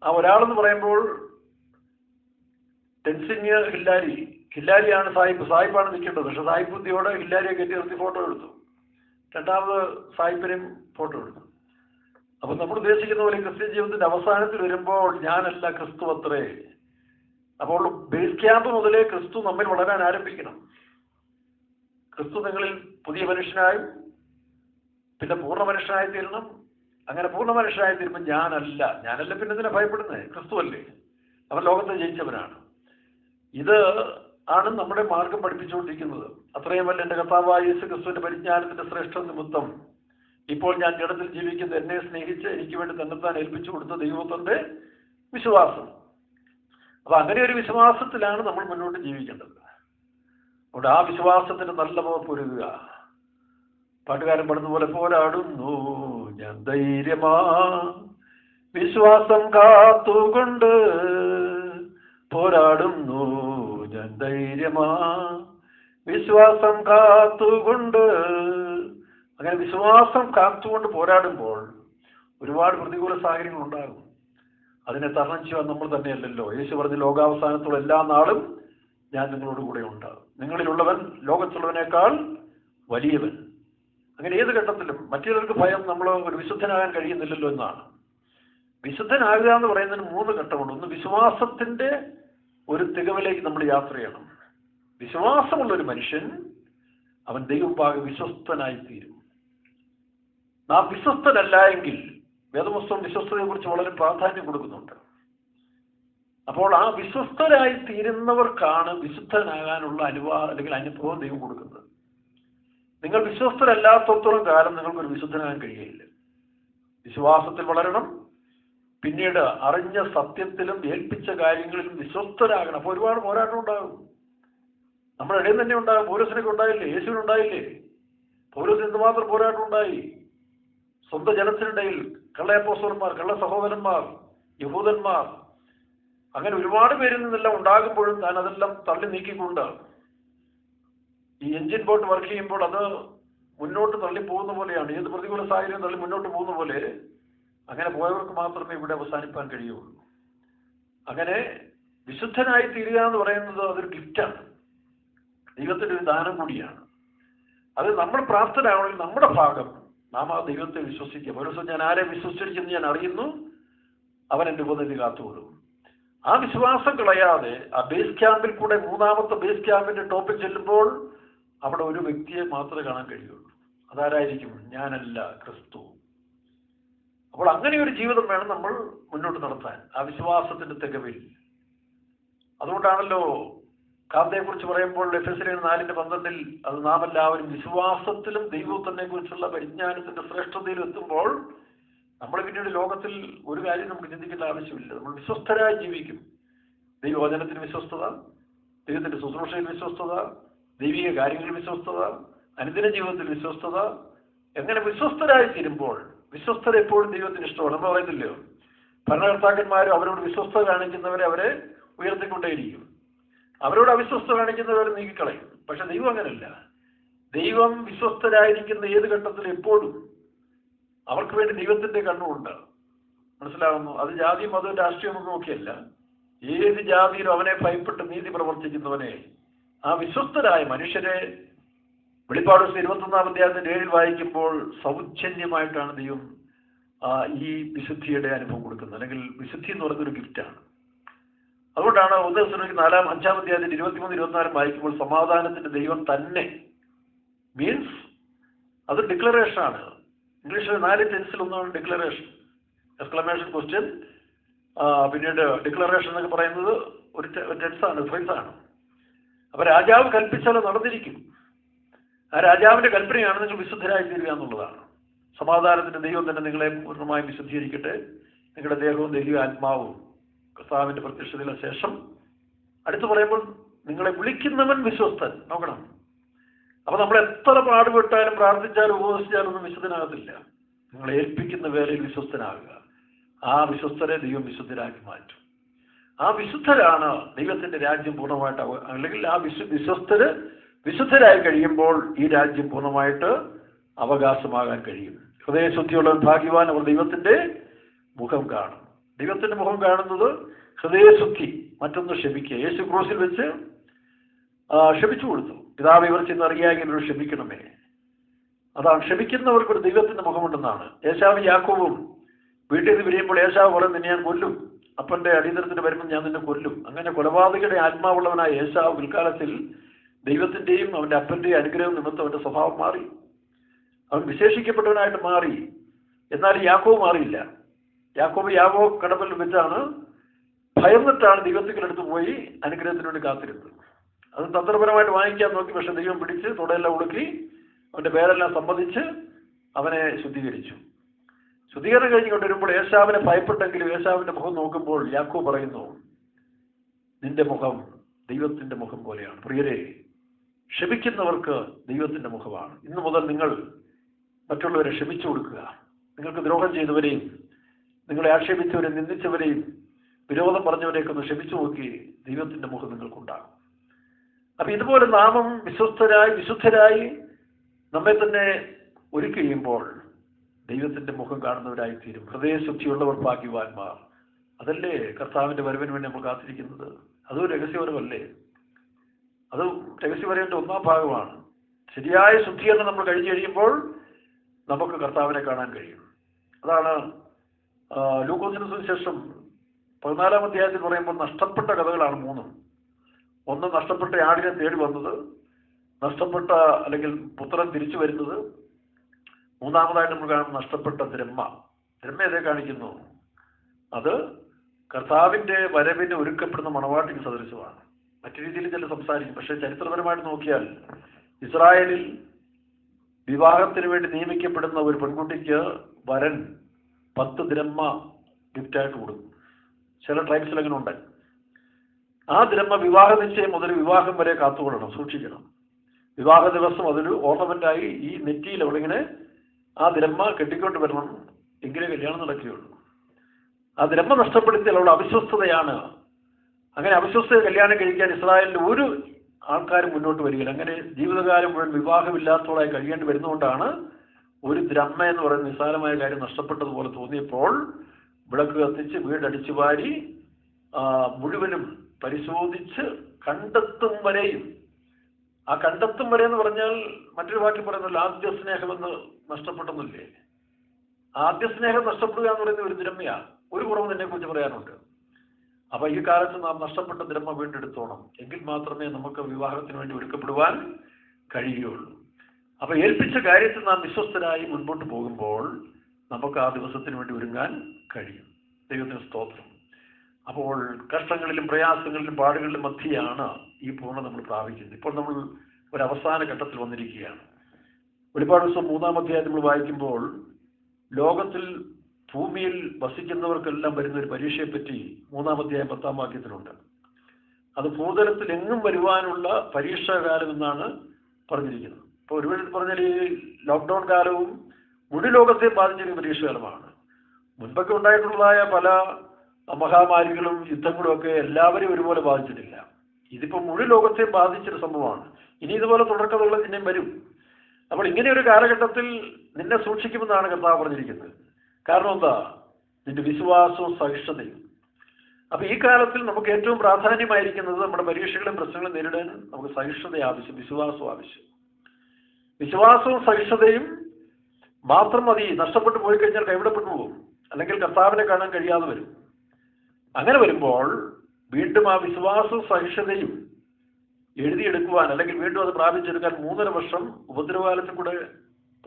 ആ ഒരാളെന്ന് പറയുമ്പോൾ ടെൻസിങ് ഹില്ലാരിയാണ് സാഹിബാണ് നിൽക്കേണ്ടത്. പക്ഷെ സാഹിബ് ബുദ്ധിയോടെ ഹില്ലാരിയെ കയറ്റി നിർത്തി ഫോട്ടോ എടുത്തു. 2ാമത് സാഹിബിനെയും ഫോട്ടോ എടുത്തു. അപ്പൊ നമ്മൾ ഉദ്ദേശിക്കുന്ന പോലെ ക്രിസ്ത്യൻ ജീവിതത്തിന്റെ അവസാനത്തിൽ വരുമ്പോൾ ഞാനല്ല ക്രിസ്തു അത്രേ. അപ്പോൾ ബേസ് ക്യാമ്പ് മുതലേ ക്രിസ്തു നമ്മിൽ വളരാൻ ആരംഭിക്കണം. ക്രിസ്തു നിങ്ങളിൽ പുതിയ മനുഷ്യനായി പിന്നെ പൂർണ്ണ മനുഷ്യനായി തീരണം. അങ്ങനെ പൂർണ്ണ മനുഷ്യനായി തീരുമ്പോൾ ഞാനല്ല പിന്നെ ഇതിനെ ഭയപ്പെടുന്നത്, ക്രിസ്തു അല്ലേ, അവൻ ലോകത്തെ ജയിച്ചവനാണ്. ഇത് ആണ് നമ്മുടെ മാർഗം പഠിപ്പിച്ചുകൊണ്ടിരിക്കുന്നത്. അത്രയുമല്ല എൻ്റെ കർത്താവായ യേശു ക്രിസ്തുവിന്റെ പരിജ്ഞാനത്തിന്റെ ശ്രേഷ്ഠ നിമിത്തം ഇപ്പോൾ ഞാൻ ജഡത്തിൽ ജീവിക്കുന്ന എന്നെ സ്നേഹിച്ച് എനിക്ക് വേണ്ടി തന്നെത്താൻ ഏൽപ്പിച്ചു കൊടുത്ത ദൈവത്തിന്റെ വിശ്വാസം. അപ്പൊ അങ്ങനെ ഒരു വിശ്വാസത്തിലാണ് നമ്മൾ മുന്നോട്ട് ജീവിക്കേണ്ടത്. അതുകൊണ്ട് ആ വിശ്വാസത്തിന് നല്ല പൊരുതുക. പാട്ടുകാരൻ പറഞ്ഞ പോലെ പോരാടുന്നു ഞാൻ ധൈര്യമാ വിശ്വാസം കാത്തുകൊണ്ട്, പോരാടുന്നു ഞാൻ ധൈര്യമാ വിശ്വാസം കാത്തുകൊണ്ട്. അങ്ങനെ വിശ്വാസം കാത്തുകൊണ്ട് പോരാടുമ്പോൾ ഒരുപാട് പ്രതികൂല സാഹചര്യങ്ങൾ ഉണ്ടാകും. അതിനെ തരണം ചെയ്യാൻ നമ്മൾ തന്നെയല്ലല്ലോ. യേശു പറഞ്ഞ ലോകാവസാനത്തോളം എല്ലാ നാളും ഞാൻ നിങ്ങളോട് കൂടെ ഉണ്ടാകും. നിങ്ങളിലുള്ളവൻ ലോകത്തുള്ളവനേക്കാൾ വലിയവൻ. അങ്ങനെ ഏത് ഘട്ടത്തിലും മറ്റുള്ളവർക്ക് ഭയം നമ്മൾ ഒരു വിശുദ്ധനാകാൻ കഴിയുന്നില്ലല്ലോ എന്നാണ്. വിശുദ്ധനാകുക എന്ന് പറയുന്നതിന് 3 ഘട്ടമുണ്ട്. ഒന്ന്, വിശ്വാസത്തിന്റെ ഒരു തികവിലേക്ക് നമ്മൾ യാത്ര ചെയ്യണം. വിശ്വാസമുള്ളൊരു മനുഷ്യൻ അവൻ ദൈവമുമ്പാകെ വിശ്വസ്തനായി തീരും. നാം വിശ്വസ്തനല്ല എങ്കിൽ വേദപുസ്തകം വിശ്വസ്തതയെ കുറിച്ച് വളരെ പ്രാധാന്യം കൊടുക്കുന്നുണ്ട്. അപ്പോൾ ആ വിശ്വസ്തരായി തീരുന്നവർക്കാണ് വിശുദ്ധനാകാനുള്ള അനുഭവം ദൈവം കൊടുക്കുന്നത്. നിങ്ങൾ വിശ്വസ്തരല്ലാത്തത്തോളം കാലം നിങ്ങൾക്കൊരു വിശുദ്ധനാകാൻ കഴിയില്ല. വിശ്വാസത്തിൽ വളരണം, പിന്നീട് അറിഞ്ഞ സത്യത്തിലും ഏൽപ്പിച്ച കാര്യങ്ങളിലും വിശ്വസ്തരാകണം. അപ്പോൾ ഒരുപാട് പോരാട്ടം ഉണ്ടാകും. നമ്മുടെ ഇടയിൽ തന്നെ ഉണ്ടാകും. പൗലോസിനൊക്കെ ഉണ്ടായില്ലേ? യേശുവിനുണ്ടായില്ലേ? പൗലോസിന് എന്തുമാത്രം പോരാട്ടം ഉണ്ടായി. സ്വന്തം ജനത്തിനിടയിൽ കള്ള അപ്പോസ്തലന്മാർ, കള്ള സഹോദരന്മാർ, യഹൂദന്മാർ, അങ്ങനെ ഒരുപാട് പേരിൽ നിന്നെല്ലാം ഉണ്ടാകുമ്പോഴും താൻ അതെല്ലാം തള്ളി നീക്കിക്കൊണ്ട് ഈ എഞ്ചിൻ ബോട്ട് വർക്ക് ചെയ്യുമ്പോൾ അത് മുന്നോട്ട് തള്ളി പോകുന്ന പോലെയാണ്. ഏത് പ്രതികൂല സാഹചര്യം തള്ളി മുന്നോട്ട് പോകുന്ന പോലെ അങ്ങനെ പോയവർക്ക് മാത്രമേ ഇവിടെ അവസാനിപ്പാൻ കഴിയുള്ളൂ. അങ്ങനെ വിശുദ്ധനായി തീരുക എന്ന് പറയുന്നത് അതൊരു ഗിഫ്റ്റാണ്, ദൈവത്തിന്റെ ഒരു ദാനം കൂടിയാണ്. അത് നമ്മൾ പ്രാപ്തരാകണമെങ്കിൽ നമ്മുടെ ഭാഗം നാം ആ ദൈവത്തെ വിശ്വസിക്കുക. ഒരു ദിവസം ഞാൻ ആരെ വിശ്വസിച്ചിരിക്കുന്നു ഞാൻ അറിയുന്നു, അവൻ എൻ്റെ ഉപനിധി കാത്തുകൊള്ളും. ആ വിശ്വാസം കളയാതെ ആ ബേസ് ക്യാമ്പിൽ കൂടെ 3ാമത്തെ ബേസ് ക്യാമ്പിന്റെ ടോപ്പിൽ ചെല്ലുമ്പോൾ അവിടെ ഒരു വ്യക്തിയെ മാത്രമേ കാണാൻ കഴിയുള്ളൂ. അതാരായിരിക്കും? ഞാനല്ല, ക്രിസ്തു. അപ്പോൾ അങ്ങനെ ഒരു ജീവിതം വേണം നമ്മൾ മുന്നോട്ട് നടത്താൻ, ആ വിശ്വാസത്തിന്റെ തികവിൽ. അതുകൊണ്ടാണല്ലോ കാന്തയെ കുറിച്ച് പറയുമ്പോൾ എഫെസ്യർ 4:12 അത് നാം എല്ലാവരും വിശ്വാസത്തിലും ദൈവത്തിനെ കുറിച്ചുള്ള പരിജ്ഞാനത്തിന്റെ ശ്രേഷ്ഠതയിലും എത്തുമ്പോൾ നമ്മൾ പിന്നീട് ലോകത്തിൽ ഒരു കാര്യം നമുക്ക് ചിന്തിക്കേണ്ട ആവശ്യമില്ല. നമ്മൾ വിശ്വസ്തരായി ജീവിക്കും. ദൈവവചനത്തിന് വിശ്വസ്തത, ദൈവത്തിന്റെ ശുശ്രൂഷയിൽ വിശ്വസ്തത, ദൈവിക കാര്യങ്ങളിൽ വിശ്വസ്തത, അനുദിന ജീവിതത്തിൽ വിശ്വസ്തത. എങ്ങനെ വിശ്വസ്തരായി തീരുമ്പോൾ, വിശ്വസ്തത എപ്പോഴും ദൈവത്തിന് ഇഷ്ടമാണ്. നമ്മൾ പറയുന്നില്ലയോ, ഭരണകർത്താക്കന്മാരും അവരോട് വിശ്വസ്ത കാണിക്കുന്നവരെ അവരെ ഉയർത്തിക്കൊണ്ടേയിരിക്കും, അവരോട് അവിശ്വസ്ത കാണിക്കുന്നവരെ നീക്കിക്കളയും. പക്ഷെ ദൈവം അങ്ങനല്ല. ദൈവം വിശ്വസ്തരായിരിക്കുന്ന ഏത് ഘട്ടത്തിലും എപ്പോഴും അവർക്ക് വേണ്ടി ദൈവത്തിന്റെ കണ്ണുണ്ട്. മനസ്സിലാകുന്നു? അത് ജാതിയും മതവും രാഷ്ട്രീയമൊന്നും നോക്കിയല്ല. ഏത് ജാതിയിലും അവനെ ഭയപ്പെട്ട് നീതി പ്രവർത്തിക്കുന്നവനെ, ആ വിശ്വസ്തരായ മനുഷ്യരെ വെളിപ്പാട് 21-ാം വായിക്കുമ്പോൾ സൗജന്യമായിട്ടാണ് ദൈവം ഈ വിശുദ്ധിയുടെ അനുഭവം കൊടുക്കുന്നത്. അല്ലെങ്കിൽ വിശുദ്ധി എന്ന് പറയുന്നൊരു ഗിഫ്റ്റാണ്. അതുകൊണ്ടാണ് 1-5 23-24 വായിക്കുമ്പോൾ സമാധാനത്തിന്റെ ദൈവം തന്നെ മീൻസ് അത് ഡിക്ലറേഷനാണ്. ഇംഗ്ലീഷിൽ 4 ടെൻസിലൊന്നാണ് ഡിക്ലറേഷൻ, എക്സ്ക്ലമേഷൻ, ക്വസ്റ്റ്യൻ, പിന്നീട് ഡിക്ലറേഷൻ എന്നൊക്കെ പറയുന്നത് ഒരു ടെൻസാണ്, ഫ്രേസാണ്. അപ്പോൾ രാജാവ് കൽപ്പിച്ചാൽ നടന്നിരിക്കും. ആ രാജാവിൻ്റെ കൽപ്പനയാണ് നിങ്ങൾ വിശുദ്ധരായി തീരുക എന്നുള്ളതാണ്. സമാധാനത്തിൻ്റെ ദൈവം തന്നെ നിങ്ങളെ പൂർണ്ണമായും വിശുദ്ധീകരിക്കട്ടെ. നിങ്ങളുടെ ദേഹവും ദൈവിക ആത്മാവും കർത്താവിൻ്റെ പ്രത്യക്ഷതയിലെ ശേഷം അടുത്ത് പറയുമ്പോൾ നിങ്ങളെ വിളിക്കുന്നവൻ വിശ്വസ്തൻ. നോക്കണം, അപ്പോൾ നമ്മൾ എത്ര പാടുപെട്ടാലും പ്രാർത്ഥിച്ചാലും ഉപവസിച്ചാലും ഒന്നും വിശുദ്ധനാകത്തില്ല. നിങ്ങളെ ഏൽപ്പിക്കുന്ന വേലയിൽ വിശ്വസ്തനാകുക. ആ വിശ്വസ്തരെ ദൈവം വിശുദ്ധരാക്കി മാറ്റും. ആ വിശുദ്ധരാണ് ദൈവത്തിൻ്റെ രാജ്യം പൂർണ്ണമായിട്ട്, അല്ലെങ്കിൽ ആ വിശ്വസ്തര് വിശുദ്ധരായി കഴിയുമ്പോൾ ഈ രാജ്യം പൂർണ്ണമായിട്ട് അവകാശമാകാൻ കഴിയും. ഹൃദയശുദ്ധിയുള്ളവൻ ഭാഗ്യവാൻ, അവർ ദൈവത്തിൻ്റെ മുഖം കാണും. ദൈവത്തിൻ്റെ മുഖം കാണുന്നത് ഹൃദയശുദ്ധി, മറ്റൊന്ന് ക്ഷമിക്കുക. യേശു ക്രൂശിൽ വെച്ച് ക്ഷമിച്ചു കൊടുത്തു. പിതാവ് ഇവർ ചെന്നറിയാമെങ്കിൽ ഒരു ക്ഷമിക്കണമേ. അതാണ് ക്ഷമിക്കുന്നവർക്ക് ഒരു ദൈവത്തിൻ്റെ മുഖമുണ്ടെന്നാണ്. ഏശാവും യാക്കോബും വീട്ടിൽ നിന്ന് പിരിയുമ്പോൾ ഏശാവ് പറയും, നിന്നെ ഞാൻ കൊല്ലും, അപ്പൻ്റെ അടിയന്തരത്തിന് വരുമ്പോൾ ഞാൻ നിന്നെ കൊല്ലും. അങ്ങനെ കൊലപാതകയുടെ ആത്മാവുള്ളവനായ ഏശാവ് പിൽക്കാലത്തിൽ ദൈവത്തിൻ്റെയും അവൻ്റെ അപ്പൻ്റെയും അനുഗ്രഹം നിമിത്തം അവൻ്റെ സ്വഭാവം മാറി, അവൻ വിശേഷിക്കപ്പെട്ടവനായിട്ട് മാറി. എന്നാൽ യാക്കോബ് മാറിയില്ല. യാക്കോബ് കടമ്പൽ വെച്ചാണ് ഭയന്നിട്ടാണ് ദൈവത്തിനടുത്ത് പോയി അനുഗ്രഹത്തിന് വേണ്ടി കാത്തിരുന്നത്. അത് തന്ത്രപരമായിട്ട് വാങ്ങിക്കാൻ നോക്കി, പക്ഷെ ദൈവം പിടിച്ച് തുടയെല്ലാം ഉടുക്കി അവൻ്റെ പേരെല്ലാം സമ്മതിച്ച് അവനെ ശുദ്ധീകരിച്ചു. ശുദ്ധീകരണം കഴിഞ്ഞ് കൊണ്ടുവരുമ്പോൾ ഏശാവിനെ ഭയപ്പെട്ടെങ്കിലും ഏശാവിൻ്റെ മുഖം നോക്കുമ്പോൾ യാക്കോബ് പറയുന്നു, നിന്റെ മുഖം ദൈവത്തിൻ്റെ മുഖം പോലെയാണ്. പ്രിയരെ, ക്ഷമിക്കുന്നവർക്ക് ദൈവത്തിൻ്റെ മുഖമാണ്. ഇന്നു മുതൽ നിങ്ങൾ മറ്റുള്ളവരെ ക്ഷമിച്ചു കൊടുക്കുക. നിങ്ങൾക്ക് ദ്രോഹം ചെയ്തവരെയും നിങ്ങളെ ആക്ഷേപിച്ചവരെയും നിന്ദിച്ചവരെയും വിരോധം പറഞ്ഞവരെയൊക്കെ ഒന്ന് ക്ഷമിച്ചു നോക്കി, ദൈവത്തിൻ്റെ മുഖം നിങ്ങൾക്കുണ്ടാകും. അപ്പം ഇതുപോലെ നാമം വിശുദ്ധരായി നമ്മെ തന്നെ ഒരുക്കി കഴിയുമ്പോൾ ദൈവത്തിൻ്റെ മുഖം കാണുന്നവരായി തീരും. ഹൃദയശുദ്ധിയുള്ളവർ ഭാഗ്യവാന്മാർ. അതല്ലേ കർത്താവിൻ്റെ വരവിന് വേണ്ടി നമ്മൾ കാത്തിരിക്കുന്നത്? അതൊരു രഹസ്യവരമല്ലേ? അത് രഹസ്യവരേൻ്റെ ഒന്നാം ഭാഗമാണ്. ശരിയായ ശുദ്ധീകരണം നമ്മൾ കഴിഞ്ഞു കഴിയുമ്പോൾ നമുക്ക് കർത്താവിനെ കാണാൻ കഴിയും. അതാണ് ലൂക്കോസിന് സുവിശേഷം 14-ാം അധ്യായത്തിൽ പറയുമ്പോൾ നഷ്ടപ്പെട്ട കഥകളാണ് 3. ഒന്ന് നഷ്ടപ്പെട്ട ആടിനെ തേടി വന്നത്, നഷ്ടപ്പെട്ട അല്ലെങ്കിൽ പുത്രൻ തിരിച്ചു വരുന്നത്, മൂന്നാമതായിട്ട് നമ്മൾ കാണുന്ന നഷ്ടപ്പെട്ട ദ്രഹ്മ ഏതെ കാണിക്കുന്നു? അത് കർത്താവിൻ്റെ വരവിന് ഒരുക്കപ്പെടുന്ന മണവാട്ടിക്ക് സദൃശമാണ്. മറ്റു രീതിയിൽ ചില സംസാരിക്കും, പക്ഷേ ചരിത്രപരമായിട്ട് നോക്കിയാൽ ഇസ്രായേലിൽ വിവാഹത്തിന് വേണ്ടി നിയമിക്കപ്പെടുന്ന ഒരു പെൺകുട്ടിക്ക് വരൻ 10 ദ്രഹ്മ ഗിഫ്റ്റായിട്ട് കൊടുക്കും. ചില ട്രൈബ്സിൽ അങ്ങനെ ഉണ്ട്. ആ ദ്രഹ്മ വിവാഹ നിശ്ചയം മുതൽ വിവാഹം വരെ കാത്തുകൊള്ളണം, സൂക്ഷിക്കണം. വിവാഹ ദിവസം അതൊരു ഓർണമെൻ്റായി ഈ നെറ്റിയിൽ അവളിങ്ങനെ ആ ദ്രഹ്മ കെട്ടിക്കൊണ്ട് വരണം, എങ്കിലേ കല്യാണം നടക്കുകയുള്ളൂ. ആ ദ്രഹ്മ നഷ്ടപ്പെടുത്തിയാൽ അവളുടെ അവിശ്വസ്തതയാണ്. അങ്ങനെ അവിശ്വസ്തത കല്യാണം കഴിക്കാൻ ഇസ്രായേലിൽ ഒരു ആൾക്കാരും മുന്നോട്ട് വരികയില്ല. അങ്ങനെ ജീവിതകാലം മുഴുവൻ വിവാഹമില്ലാത്തവളായി കഴിയേണ്ടി വരുന്നതുകൊണ്ടാണ് ഒരു ദ്രഹ്മ എന്ന് പറയുന്ന നിസ്സാരമായ കാര്യം നഷ്ടപ്പെട്ടതുപോലെ തോന്നിയപ്പോൾ വിളക്ക് കത്തിച്ച് വീടടിച്ചു വാരി മുഴുവനും പരിശോധിച്ച് കണ്ടെത്തും വരെയും. ആ കണ്ടെത്തും വരെ എന്ന് പറഞ്ഞാൽ മറ്റൊരു വാക്യം പറയുന്നല്ലോ, ആദ്യ സ്നേഹമെന്ന് നഷ്ടപ്പെട്ടെന്നില്ലേ? ആദ്യ സ്നേഹം നഷ്ടപ്പെടുക എന്ന് പറയുന്നത് ഒരു ദ്രഹ്മയാണ്. ഒരു കുറവ് തന്നെ കുറിച്ച് പറയാനുണ്ട്. അപ്പൊ ഈ കാലത്ത് നാം നഷ്ടപ്പെട്ട ദ്രഹ്മ വീണ്ടെടുത്തോണം, എങ്കിൽ മാത്രമേ നമുക്ക് വിവാഹത്തിന് വേണ്ടി ഒരുക്കപ്പെടുവാൻ കഴിയുകയുള്ളൂ. അപ്പൊ ഏൽപ്പിച്ച കാര്യത്തിൽ നാം വിശ്വസ്തരായി മുൻപോട്ട് പോകുമ്പോൾ നമുക്ക് ആ ദിവസത്തിന് വേണ്ടി ഒരുങ്ങാൻ കഴിയും. ദൈവത്തിന് സ്തോത്രം. അപ്പോൾ കഷ്ടങ്ങളിലും പ്രയാസങ്ങളിലും പാടുകളിലും മധ്യയാണ് ഈ പൂർണ്ണ നമ്മൾ പ്രാപിക്കുന്നത്. ഇപ്പോൾ നമ്മൾ ഒരു അവസാന ഘട്ടത്തിൽ വന്നിരിക്കുകയാണ്. വെളിപ്പാട് ദിവസം 3-ാം അധ്യായം നമ്മൾ വായിക്കുമ്പോൾ ലോകത്തിൽ ഭൂമിയിൽ വസിക്കുന്നവർക്കെല്ലാം വരുന്ന ഒരു പരീക്ഷയെപ്പറ്റി 3-ാം അധ്യായം 10-ാം വാക്യത്തിലുണ്ട്. അത് ഭൂതലത്തിൽ എങ്ങും വരുവാനുള്ള പരീക്ഷാകാലം എന്നാണ് പറഞ്ഞിരിക്കുന്നത്. ഇപ്പോൾ ഒരു വിധത്തിൽ പറഞ്ഞാൽ ഈ ലോക്ക്ഡൗൺ കാലവും മുഴു ലോകത്തെ ബാധിച്ചൊരു പരീക്ഷകാലമാണ്. മുൻപൊക്കെ ഉണ്ടായിട്ടുള്ളതായ പല മഹാമാരികളും യുദ്ധങ്ങളും ഒക്കെ എല്ലാവരെയും ഒരുപോലെ ബാധിച്ചിട്ടില്ല. ഇതിപ്പോൾ മുഴു ലോകത്തെ ബാധിച്ചൊരു സംഭവമാണ്. ഇനി ഇതുപോലെ തുടർക്കഥകൾ നിന്നെയും വരും. അപ്പോൾ ഇങ്ങനെ ഒരു കാലഘട്ടത്തിൽ നിന്നെ സൂക്ഷിക്കുമെന്നാണ് കർത്താവ് പറഞ്ഞിരിക്കുന്നത്. കാരണം എന്താ? നിന്റെ വിശ്വാസവും സഹിഷ്ണുതയും. അപ്പൊ ഈ കാലത്തിൽ നമുക്ക് ഏറ്റവും പ്രാധാന്യമായിരിക്കുന്നത് നമ്മുടെ പരീക്ഷകളും പ്രശ്നങ്ങളും നേരിടാൻ നമുക്ക് സഹിഷ്ണുത ആവശ്യം, വിശ്വാസവും ആവശ്യം. വിശ്വാസവും സഹിഷ്ണുതയും മാത്രം മതി. നഷ്ടപ്പെട്ടു പോയി കഴിഞ്ഞാൽ കൈവിടപ്പെട്ടു പോകും, അല്ലെങ്കിൽ കർത്താവിനെ കാണാൻ കഴിയാതെ വരും. അങ്ങനെ വരുമ്പോൾ വീണ്ടും ആ വിശ്വാസവും സഹിഷ്ണുതയും എഴുതിയെടുക്കുവാൻ, അല്ലെങ്കിൽ വീണ്ടും അത് പ്രാപിച്ചെടുക്കാൻ 3.5 വർഷം ഉപദ്രവകാലത്തിൽ കൂടെ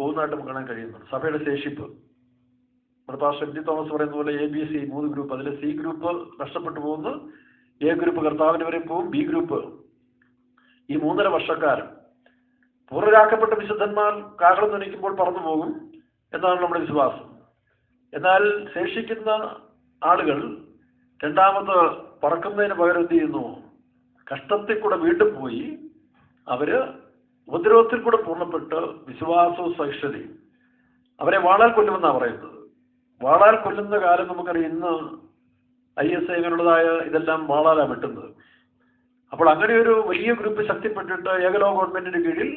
പോകുന്നതായിട്ട് നമുക്ക് കാണാൻ കഴിയുന്നുണ്ട്. സഭയുടെ ശേഷിപ്പ് നമ്മുടെ പാസ്റ്റർ എം. ടി. തോമസ് പറയുന്ന പോലെ ABC 3 ഗ്രൂപ്പ്. അതിൽ C ഗ്രൂപ്പ് നഷ്ടപ്പെട്ടു പോകുന്നു, A ഗ്രൂപ്പ് കർത്താവിന് വരെ പോകും, B ഗ്രൂപ്പ് ഈ 3.5 വർഷക്കാലം പൂർണ്ണരാക്കപ്പെട്ട വിശുദ്ധന്മാർ കാഹളം ധ്വനിക്കുമ്പോൾ പറന്നു പോകും എന്നാണ് നമ്മുടെ വിശ്വാസം. എന്നാൽ ശേഷിക്കുന്ന ആളുകൾ രണ്ടാമത് പറക്കുന്നതിന് പകരം എന്ത് ചെയ്യുന്നു? കഷ്ടത്തിൽ കൂടെ വീണ്ടും പോയി അവര് ഉപദ്രവത്തിൽ കൂടെ പൂർണ്ണപ്പെട്ട് വിശ്വാസവും സഹിഷ്ണുതയും. അവരെ വാളാൽ കൊല്ലുമെന്നാണ് പറയുന്നത്. വാളാൽ കൊല്ലുന്ന കാലം നമുക്കറിയാം. ഇന്ന് ISI അങ്ങനെയുള്ളതായ ഇതെല്ലാം വാളാലാണ് വെട്ടുന്നത്. അപ്പോൾ അങ്ങനെ ഒരു വലിയ ഗ്രൂപ്പ് ശക്തിപ്പെട്ടിട്ട് ഏകലോക ഗവൺമെന്റിന്റെ കീഴിൽ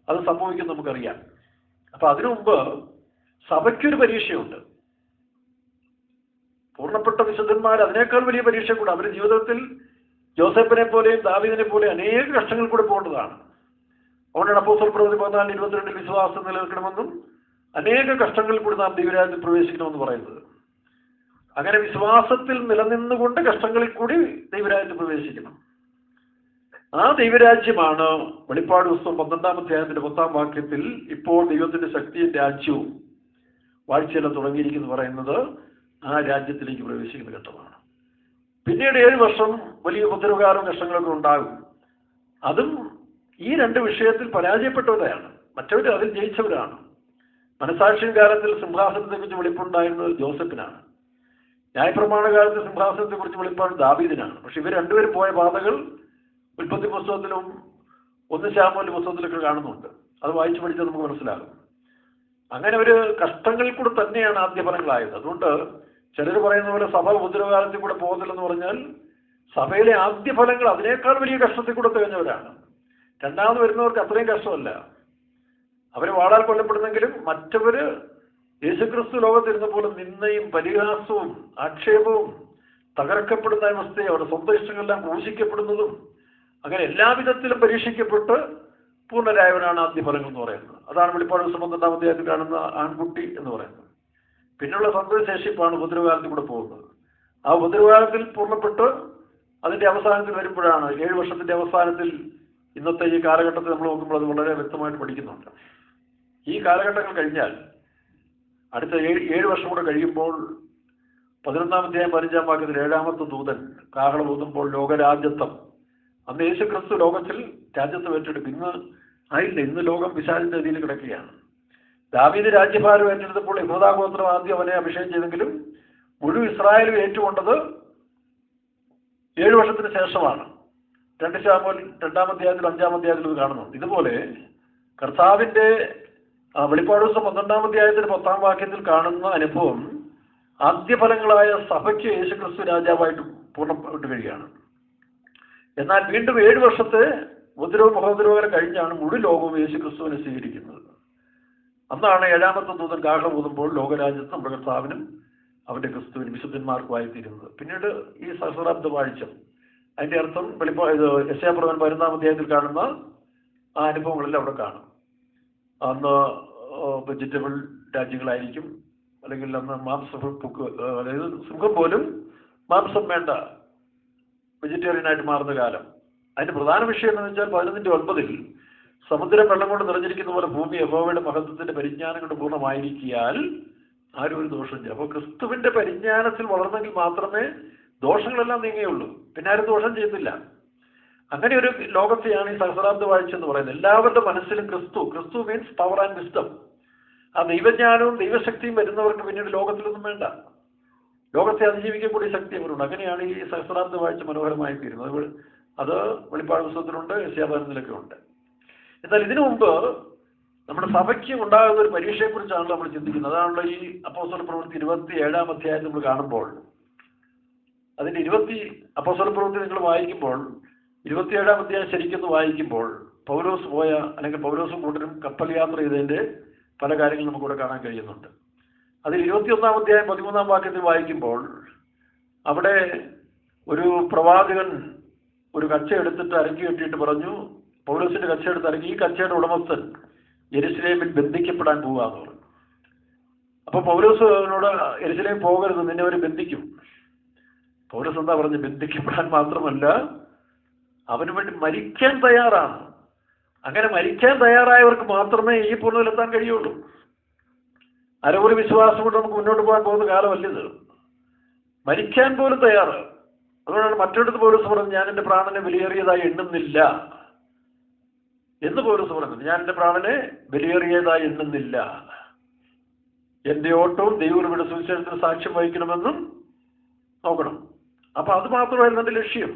അത് സംഭവിക്കും നമുക്കറിയാം. അപ്പൊ അതിനു മുമ്പ് സഭയ്ക്കൊരു പരീക്ഷയുണ്ട്. പൂർണ്ണപ്പെട്ട വിശുദ്ധന്മാർ അതിനേക്കാൾ വലിയ പരീക്ഷ കൂടെ. അവരുടെ ജീവിതത്തിൽ ജോസഫിനെ പോലെയും ദാവീദിനെ പോലെ അനേക കഷ്ടങ്ങൾ കൂടെ പോകേണ്ടതാണ്. അതുകൊണ്ടാണ് അപ്പോസ്തല പ്രവൃത്തി 14:22 വിശ്വാസം നിലനിൽക്കണമെന്നും അനേക കഷ്ടങ്ങളിൽ കൂടി നാം ദൈവരാജ്യത്തിൽ പ്രവേശിക്കണമെന്ന് പറയുന്നത്. അങ്ങനെ വിശ്വാസത്തിൽ നിലനിന്നുകൊണ്ട് കഷ്ടങ്ങളിൽ കൂടി ദൈവരാജ്യത്തിൽ പ്രവേശിക്കണം. ആ ദൈവരാജ്യമാണ് വെളിപ്പാട് പുസ്തകം 12-ാം അധ്യായത്തിന്റെ 10-ാം വാക്യത്തിൽ ഇപ്പോൾ ദൈവത്തിന്റെ ശക്തിയും രാജ്യവും വാഴ്ചയെല്ലാം തുടങ്ങിയിരിക്കുന്നു പറയുന്നത്. ആ രാജ്യത്തിലേക്ക് പ്രവേശിക്കുന്ന ഘട്ടമാണ്. പിന്നീട് 7 വർഷം വലിയ ഉപദ്രവകാരവും കഷ്ടങ്ങളൊക്കെ ഉണ്ടാകും. അതും ഈ 2 വിഷയത്തിൽ പരാജയപ്പെട്ടവരാണ്. മറ്റവർ അതിൽ ജയിച്ചവരാണ്. മനസാക്ഷിയും കാലത്തിൽ സിംഹാസനത്തെക്കുറിച്ച് വെളിപ്പുണ്ടായിരുന്നത് ജോസഫിനാണ്. ന്യായപ്രമാണ കാലത്ത് സിംഹാസനത്തെക്കുറിച്ച് വെളിപ്പാട് ദാവീദിനാണ്. പക്ഷെ ഇവർ രണ്ടുപേരും പോയ പാതകൾ ഉൽപ്പത്തി പുസ്തകത്തിലും 1 ശമൂവേൽ പുസ്തകത്തിലൊക്കെ കാണുന്നുണ്ട്. അത് വായിച്ചു പഠിച്ചാൽ നമുക്ക് മനസ്സിലാകും. അങ്ങനെ ഒരു കഷ്ടങ്ങളിൽ കൂടെ തന്നെയാണ് ആദ്യഫലങ്ങളായത്. അതുകൊണ്ട് ചിലർ പറയുന്ന പോലെ സഭ ഉപദ്രവകാലത്തിൽ കൂടെ പോകുന്നില്ലെന്ന് പറഞ്ഞാൽ സഭയിലെ ആദ്യഫലങ്ങൾ അതിനേക്കാൾ വലിയ കഷ്ടത്തിൽ കൂടെ തികഞ്ഞവരാണ്. രണ്ടാമത് വരുന്നവർക്ക് അത്രയും കഷ്ടമല്ല. അവർ വാളാൽ കൊല്ലപ്പെടുന്നെങ്കിലും മറ്റവര് യേശുക്രിസ്തു ലോകത്തിരുന്ന പോലെ നിന്ദയും പരിഹാസവും ആക്ഷേപവും തകർക്കപ്പെടുന്ന അവസ്ഥയെ അവരുടെ സ്വന്തം ഇഷ്ടങ്ങളെല്ലാം ക്രൂശിക്കപ്പെടുന്നതും അങ്ങനെ എല്ലാവിധത്തിലും പരീക്ഷിക്കപ്പെട്ട് പൂർണ്ണരായവനാണ് ആദ്യഫലങ്ങൾ എന്ന് പറയുന്നത്. അതാണ് വെളിപ്പാട് പുസ്തകം 12-ാം അധ്യായത്തിൽ കാണുന്ന ആൺകുട്ടി എന്ന് പറയുന്നത്. പിന്നെയുള്ള സന്തോഷശേഷിപ്പാണ് ഉപദ്രവകാലത്തിൽ കൂടെ പോകുന്നത്. ആ ഉപദ്രവകാലത്തിൽ പൂർണ്ണപ്പെട്ട് അതിന്റെ അവസാനത്തിൽ വരുമ്പോഴാണ് 7 വർഷത്തിന്റെ അവസാനത്തിൽ ഇന്നത്തെ ഈ കാലഘട്ടത്തിൽ നമ്മൾ നോക്കുമ്പോൾ അത് വളരെ വ്യക്തമായിട്ട് പഠിക്കുന്നുണ്ട്. ഈ കാലഘട്ടങ്ങൾ കഴിഞ്ഞാൽ അടുത്ത 7 വർഷം കൂടെ കഴിയുമ്പോൾ 11-ാം അധ്യായം 15-ാം വാക്യത്തിൽ 7-ാമത്തെ ദൂതൻ കാഹളം ഊതുമ്പോൾ ലോകരാജ്യത്വം. അന്ന് യേശുക്രിസ്തു ലോകത്തിൽ രാജ്യത്വം ഏറ്റെടുക്കും. ഇന്ന് ആയില്ല. ഇന്ന് ലോകം പിശാചിന്റെ രീതിയിൽ കിടക്കുകയാണ്. ദാവീദ് രാജ്യഭാരം ഏറ്റെടുത്തപ്പോൾ യഹൂദാഗോത്രം ആദ്യം അവനെ അഭിഷേകം ചെയ്തെങ്കിലും മുഴുവൻ ഇസ്രായേലും ഏറ്റുകൊണ്ടത് 7 വർഷത്തിന് ശേഷമാണ്. 2 ശമൂവേൽ 2-ാം അധ്യായത്തിൽ 5-ാം അധ്യായത്തിൽ ഇത് കാണുന്നുണ്ട്. ഇതുപോലെ കർത്താവിന്റെ വെളിപ്പാട് പുസ്തകം 12-ാം അധ്യായത്തിന് 10-ാം വാക്യത്തിൽ കാണുന്ന അനുഭവം ആദ്യഫലങ്ങളായ സഭയ്ക്ക് യേശുക്രിസ്തു രാജാവായിട്ട് പൂർണ്ണപ്പെട്ട് കഴിയുകയാണ്. എന്നാൽ വീണ്ടും 7 വർഷത്തെ മഹോദരവകാലം കഴിഞ്ഞാണ് മുഴുവൻ ലോകവും യേശുക്രിസ്തുവിനെ സ്വീകരിക്കുന്നത്. അന്നാണ് 7-ാമത്തെ ദൂതൻ കാഹളം ഊതുമ്പോൾ ലോകരാജ്യത്ത് നമ്മുടെ കർത്താവിനും അവന്റെ ക്രിസ്തുവിനും വിശുദ്ധന്മാർക്കുമായി തീരുന്നത്. പിന്നീട് ഈ സഹസ്രാബ്ദ വാഴ്ച, അതിന്റെ അർത്ഥം യെശയ്യാപ്രവചനം 11-ാം അധ്യായത്തിൽ കാണുന്ന ആ അനുഭവങ്ങളെല്ലാം അവിടെ കാണും. അന്ന് വെജിറ്റബിൾ രാജ്യങ്ങളായിരിക്കും, അല്ലെങ്കിൽ അന്ന് അതായത് സിംഹം പോലും മാംസം വേണ്ട വെജിറ്റേറിയനായിട്ട് മാറുന്ന കാലം. അതിന്റെ പ്രധാന വിഷയം എന്ന് വെച്ചാൽ 11-9 സമുദ്രം വെള്ളം കൊണ്ട് നിറഞ്ഞിരിക്കുന്ന പോലെ ഭൂമി യഹോവയുടെ മഹത്വത്തിന്റെ പരിജ്ഞാനം കൊണ്ട് പൂർണ്ണമായിരിക്കിയാൽ ആരും ഒരു ദോഷമില്ല. അപ്പോൾ ക്രിസ്തുവിന്റെ പരിജ്ഞാനത്തിൽ വളർന്നെങ്കിൽ മാത്രമേ ദോഷങ്ങളെല്ലാം നീങ്ങുകയുള്ളൂ. പിന്നെ ആരും ദോഷം ചെയ്യത്തില്ല. അങ്ങനെ ഒരു ലോകത്തെയാണ് ഈ സഹസ്രാബ്ദ വാഴ്ച എന്ന് പറയുന്നത്. എല്ലാവരുടെ മനസ്സിലും ക്രിസ്തു മീൻസ് പവർ ആൻഡ് വിസ്ഡം. ആ ദൈവജ്ഞാനവും ദൈവശക്തിയും വരുന്നവർക്ക് പിന്നീട് ലോകത്തിലൊന്നും വേണ്ട. ലോകത്തെ അതിജീവിക്കാൻ കൂടി ശക്തി അവരുണ്ട്. അങ്ങനെയാണ് ഈ സഹസ്രാബ്ദ വാഴ്ച മനോഹരമായി തീരുന്നത്. അത് വെളിപ്പാട് പുസ്തകത്തിലുണ്ട്, യെശയ്യാപ്രവചനത്തിലൊക്കെ ഉണ്ട്. എന്നാൽ ഇതിനു മുമ്പ് നമ്മുടെ സഭയ്ക്ക് ഉണ്ടാകുന്ന ഒരു പരീക്ഷയെക്കുറിച്ചാണല്ലോ നമ്മൾ ചിന്തിക്കുന്നത്. അതാണല്ലോ ഈ അപ്പോസ്തല പ്രവൃത്തി 27-ാം അധ്യായം നമ്മൾ കാണുമ്പോൾ, അതിന്റെ അപ്പോസ്തല പ്രവൃത്തി നിങ്ങൾ വായിക്കുമ്പോൾ 27-ാം അധ്യായം ശരിക്കും വായിക്കുമ്പോൾ പൗലോസ് പോയ, അല്ലെങ്കിൽ പൗലോസും കൂട്ടരും കപ്പൽ യാത്ര ചെയ്തതിന്റെ പല കാര്യങ്ങളും നമുക്കിവിടെ കാണാൻ കഴിയുന്നുണ്ട്. അതിൽ 21-ാം അധ്യായം 13-ാം വാക്യത്തിൽ വായിക്കുമ്പോൾ അവിടെ ഒരു പ്രവാചകൻ ഒരു കച്ച എടുത്തിട്ട് അരക്കി കെട്ടിയിട്ട് പറഞ്ഞു, പൗലോസിന്റെ കച്ച എടുത്ത് അരക്കി, ഈ കച്ചയുടെ ഉടമസ്ഥൻ യെരുശലേമിൽ ബന്ധിക്കപ്പെടാൻ പോവുകയെന്ന് പറഞ്ഞു. അപ്പൊ പൗലോസിനോട് യെരുശലേം പോകരുത്, നിന്നെ അവർ ബന്ധിക്കും. പൗലോസ് എന്താ പറഞ്ഞു? ബന്ധിക്കപ്പെടാൻ മാത്രമല്ല, അവന് വേണ്ടി മരിക്കാൻ തയ്യാറാണ്. അങ്ങനെ മരിക്കാൻ തയ്യാറായവർക്ക് മാത്രമേ ഈ പൂർണ്ണതയിലെത്താൻ കഴിയുള്ളൂ. അരവൊരു വിശ്വാസം കൊണ്ട് നമുക്ക് മുന്നോട്ട് പോകാൻ പോകുന്ന കാലമല്ലിത്. മരിക്കാൻ പോലും തയ്യാറ്. അതുകൊണ്ടാണ് മറ്റൊരിടത്ത് പൗലോസ് പറഞ്ഞത്, ഞാൻ എൻ്റെ പ്രാണനെ വിലയേറിയതായി എണ്ണുന്നില്ല എന്ന് പൗലോസ് പറഞ്ഞത്. ഞാൻ എൻ്റെ പ്രാണനെ വിലയേറിയതായി എണ്ണുന്നില്ല, എൻ്റെ ഓട്ടവും ദൈവങ്ങളുടെ സുവിശേഷത്തിന് സാക്ഷ്യം വഹിക്കണമെന്നും നോക്കണം. അപ്പൊ അത് മാത്രമായിരുന്നു എൻ്റെ ലക്ഷ്യം.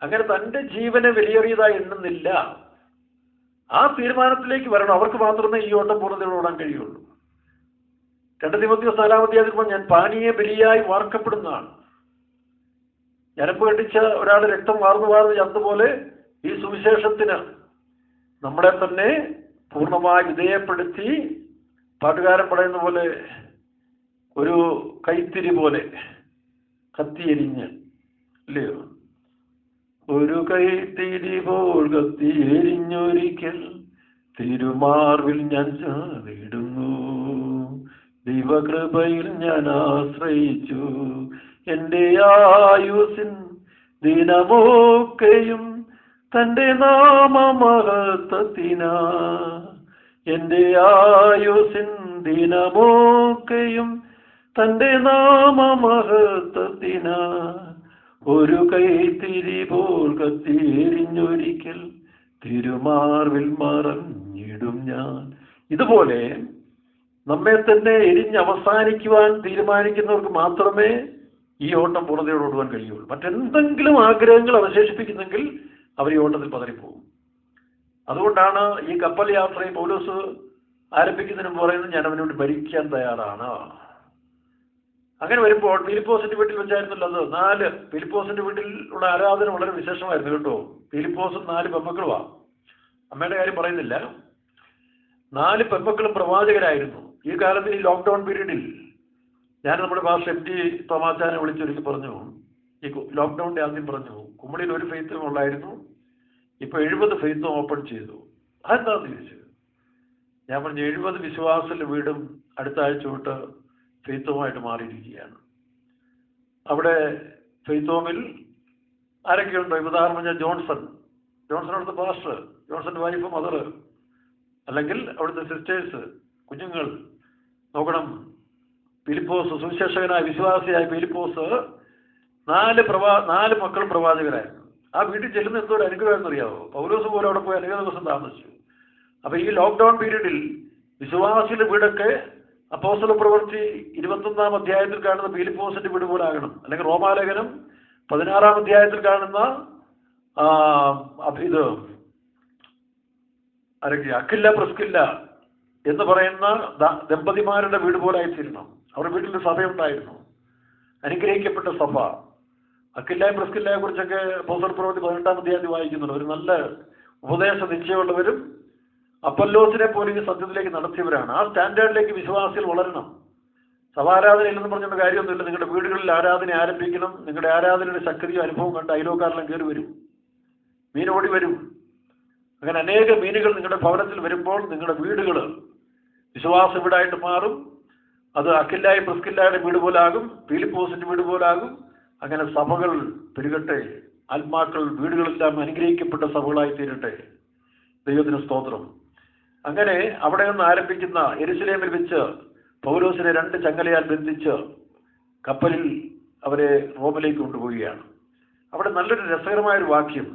അങ്ങനെ തൻ്റെ ജീവനെ വിലയേറിയതായി എണ്ണുന്നില്ല, ആ തീരുമാനത്തിലേക്ക് വരണം. അവർക്ക് മാത്രമേ ഈ ഓട്ടം പൂർണ്ണതയോടെ ഓടാൻ കഴിയുള്ളൂ. 2 തിമോത്തിയോസ് 4-ാം അധ്യായത്തിൽ ഞാൻ പാനീയ ബലിയായി വാർക്കപ്പെടുന്നതാണ്. ഞരമ്പ് കെട്ടിച്ച ഒരാൾ രക്തം വാർന്ന് ചത്തുപോലെ ഈ സുവിശേഷത്തിന് നമ്മളെ തന്നെ പൂർണ്ണമായി വിധേയപ്പെടുത്തി, പാട്ടുകാരൻ പറയുന്ന പോലെ ഒരു കൈത്തിരി പോലെ കത്തിയെരിഞ്ഞ്, അല്ലയോ, ഒരു കൈത്തിരി പോൽ കത്തിയെരിഞ്ഞൊരിക്കൽ തിരുമാർവിൽ ഞാൻ ചാടിടുന്നു, ദൈവകൃപയിൽ ഞാൻ ആശ്രയിച്ചു, എൻ്റെ ആയുസിൻ ദിനമൊക്കെയും തൻ്റെ നാമമഹത്വത്തിനാ, എൻ്റെ ആയുസിൻ ദിനമൊക്കെയും തൻ്റെ നാമമഹത്വത്തിനാ, ഒരു കൈത്തിരി പോൽ കത്തിയെരിഞ്ഞൊരിക്കൽ തിരുമാർവിൽ മറഞ്ഞിടും ഞാൻ. ഇതുപോലെ നമ്മെ തന്നെ എരിഞ്ഞ് അവസാനിക്കുവാൻ തീരുമാനിക്കുന്നവർക്ക് മാത്രമേ ഈ ഓട്ടം പൂർണ്ണതയോടെ ഓടുവാൻ കഴിയുള്ളൂ. മറ്റെന്തെങ്കിലും ആഗ്രഹങ്ങൾ അവശേഷിപ്പിക്കുന്നെങ്കിൽ അവർ ഈ ഓട്ടത്തിൽ പതറിപ്പോകും. അതുകൊണ്ടാണ് ഈ കപ്പൽ യാത്രയും പൗലോസ് ആരംഭിക്കുന്നതിനും പറയുന്നത്, ഞാൻ അവനോട് ഭരിക്കാൻ തയ്യാറാണ്. അങ്ങനെ വരുമ്പോൾ ഫിലിപ്പോസിന്റെ വീട്ടിൽ വെച്ചായിരുന്നല്ലോ അത്. 4 ഫിലിപ്പോസിന്റെ വീട്ടിൽ ഉള്ള ആരാധന വളരെ വിശേഷമായിരുന്നു കേട്ടോ. ഫിലിപ്പോസും 4 പെൺമക്കളുമാണ്. അമ്മയുടെ കാര്യം പറയുന്നില്ല. 4 പെൺമക്കളും പ്രവാചകരായിരുന്നു. ഈ കാലത്ത് ഈ ലോക്ക്ഡൗൺ പീരീഡിൽ ഞാൻ നമ്മുടെ പാസ്റ്റർ MT തോമാച്ചാനെ വിളിച്ചൊരുക്കി പറഞ്ഞു, ഈ ലോക്ക്ഡൗണിന്റെ ആദ്യം പറഞ്ഞു, കുമ്മളിയിൽ ഒരു ഫെയ്ത്തും ഉള്ളായിരുന്നു, ഇപ്പൊ 70 ഫെയ്ത്തും ഓപ്പൺ ചെയ്തു. അതെന്താണെന്ന് ചോദിച്ചു. ഞാൻ പറഞ്ഞു, 70 വിശ്വാസത്തിന്റെ വീടും അടുത്ത ആഴ്ച തൊട്ട് ഫെയ്ത്തോമായിട്ട് മാറിയിരിക്കുകയാണ്. അവിടെ ഫെയ്ത്തോമിൽ ആരൊക്കെയുണ്ടോ? ഉദാഹരണം ഞാൻ ജോൺസൺ അവിടുത്തെ പാസ്റ്റർ, ജോൺസന്റെ വൈഫ്, മദർ, അല്ലെങ്കിൽ അവിടുത്തെ സിസ്റ്റേഴ്സ്, കുഞ്ഞുങ്ങൾ നോക്കണം. ഫിലിപ്പോസ്, സുവിശേഷകനായ വിശ്വാസിയായ ഫിലിപ്പോസ്, 4 മക്കളും പ്രവാചകരായിരുന്നു. ആ വീട്ടിൽ ചെല്ലുന്ന എന്തോ ഒരു അനുഗ്രഹം അറിയാവോ? പൗലോസ് പോലും അവിടെ പോയി അനേക ദിവസം താമസിച്ചു. അപ്പൊ ഈ ലോക്ക്ഡൌൺ പീരീഡിൽ വിശ്വാസിയുടെ വീടൊക്കെ അപ്പോസ്തല പ്രവൃത്തി 21-ാം അധ്യായത്തിൽ കാണുന്ന ഫിലിപ്പോസിന്റെ വീട് പോലെ ആകണം. അല്ലെങ്കിൽ റോമാലേഖനം 16-ാം അധ്യായത്തിൽ കാണുന്ന ഇത് അക്കില്ല പ്രിസ്കില്ല എന്ന് പറയുന്ന ദമ്പതിമാരുടെ വീട് പോലെ ആയിത്തീരണം. അവരുടെ വീട്ടിൽ സഭയുണ്ടായിരുന്നു, അനുഗ്രഹിക്കപ്പെട്ട സഭ. അക്കില്ലായും പ്രിസ്കില്ലയെ കുറിച്ചൊക്കെ അപ്പോസ്തല പ്രവൃത്തി 18-ാം അധ്യായത്തിൽ വായിക്കുന്നുണ്ട്. ഒരു നല്ല ഉപദേശ നിശ്ചയമുള്ളവരും അപ്പല്ലോസിനെ പോലെ ഈ സത്യത്തിലേക്ക് നടത്തിയവരാണ്. ആ സ്റ്റാൻഡേർഡിലേക്ക് വിശ്വാസികൾ വളരണം. സഭാരാധനയില്ലെന്ന് പറഞ്ഞുകൊണ്ട് കാര്യമൊന്നുമില്ല. നിങ്ങളുടെ വീടുകളിൽ ആരാധന ആരംഭിക്കണം. നിങ്ങളുടെ ആരാധനയുടെ ശക്തിയും അനുഭവം കണ്ട് അയലോക്കാരെല്ലാം കയറി വരും, മീനോടി വരും. അങ്ങനെ അനേക മീനുകൾ നിങ്ങളുടെ ഭവനത്തിൽ വരുമ്പോൾ നിങ്ങളുടെ വീടുകൾ വിശ്വാസ വീടായിട്ട് മാറും. അത് അക്കില്ലായ പ്രിസ്കില്ലായുടെ വീട് പോലാകും, ഫിലിപ്പോസിന്റെ വീട് പോലാകും. അങ്ങനെ സഭകൾ പെരുകട്ടെ, ആത്മാക്കൾ വീടുകളെല്ലാം അനുഗ്രഹിക്കപ്പെട്ട സഭകളായി തീരട്ടെ. ദൈവത്തിന് സ്തോത്രം. അങ്ങനെ അവിടെ നിന്ന് ആരംഭിക്കുന്ന യെരുശലേമിൽ വെച്ച് പൗലോസിനെ 2 ചങ്ങലയാൽ ബന്ധിച്ച് കപ്പലിൽ അവരെ റോമിലേക്ക് കൊണ്ടുപോവുകയാണ്. അവിടെ നല്ലൊരു രസകരമായൊരു വാക്യം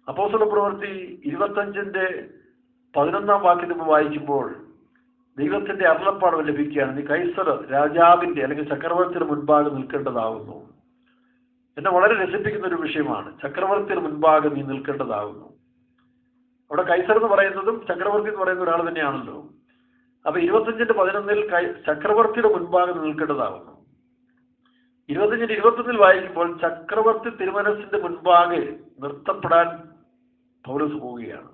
അപ്പോസ്തല പ്രവൃത്തി 25-ന്റെ 11-ാം വായിക്കുമ്പോൾ ദൈവത്തിന്റെ അരുളപ്പാട് ലഭിക്കുകയാണ്. നീ കൈസർ രാജാവിന്റെ അല്ലെങ്കിൽ ചക്രവർത്തിയുടെ മുൻപാകെ നിൽക്കേണ്ടതാകുന്നു. എന്നെ വളരെ രസിപ്പിക്കുന്ന ഒരു വിഷയമാണ്. ചക്രവർത്തിയുടെ മുൻപാകെ നീ നിൽക്കേണ്ടതാകുന്നു. അവിടെ കൈസർ എന്ന് പറയുന്നതും ചക്രവർത്തി എന്ന് പറയുന്ന ഒരാൾ തന്നെയാണല്ലോ. അപ്പൊ 25-ന്റെ 11-ൽ ചക്രവർത്തിയുടെ മുൻപാകെ നിൽക്കേണ്ടതാകുന്നു. 25-ന്റെ 21-ൽ വായിക്കുമ്പോൾ ചക്രവർത്തി തിരുമനസിന്റെ മുൻപാകെ നിർത്തപ്പെടാൻ പൗലോസ് പോവുകയാണ്.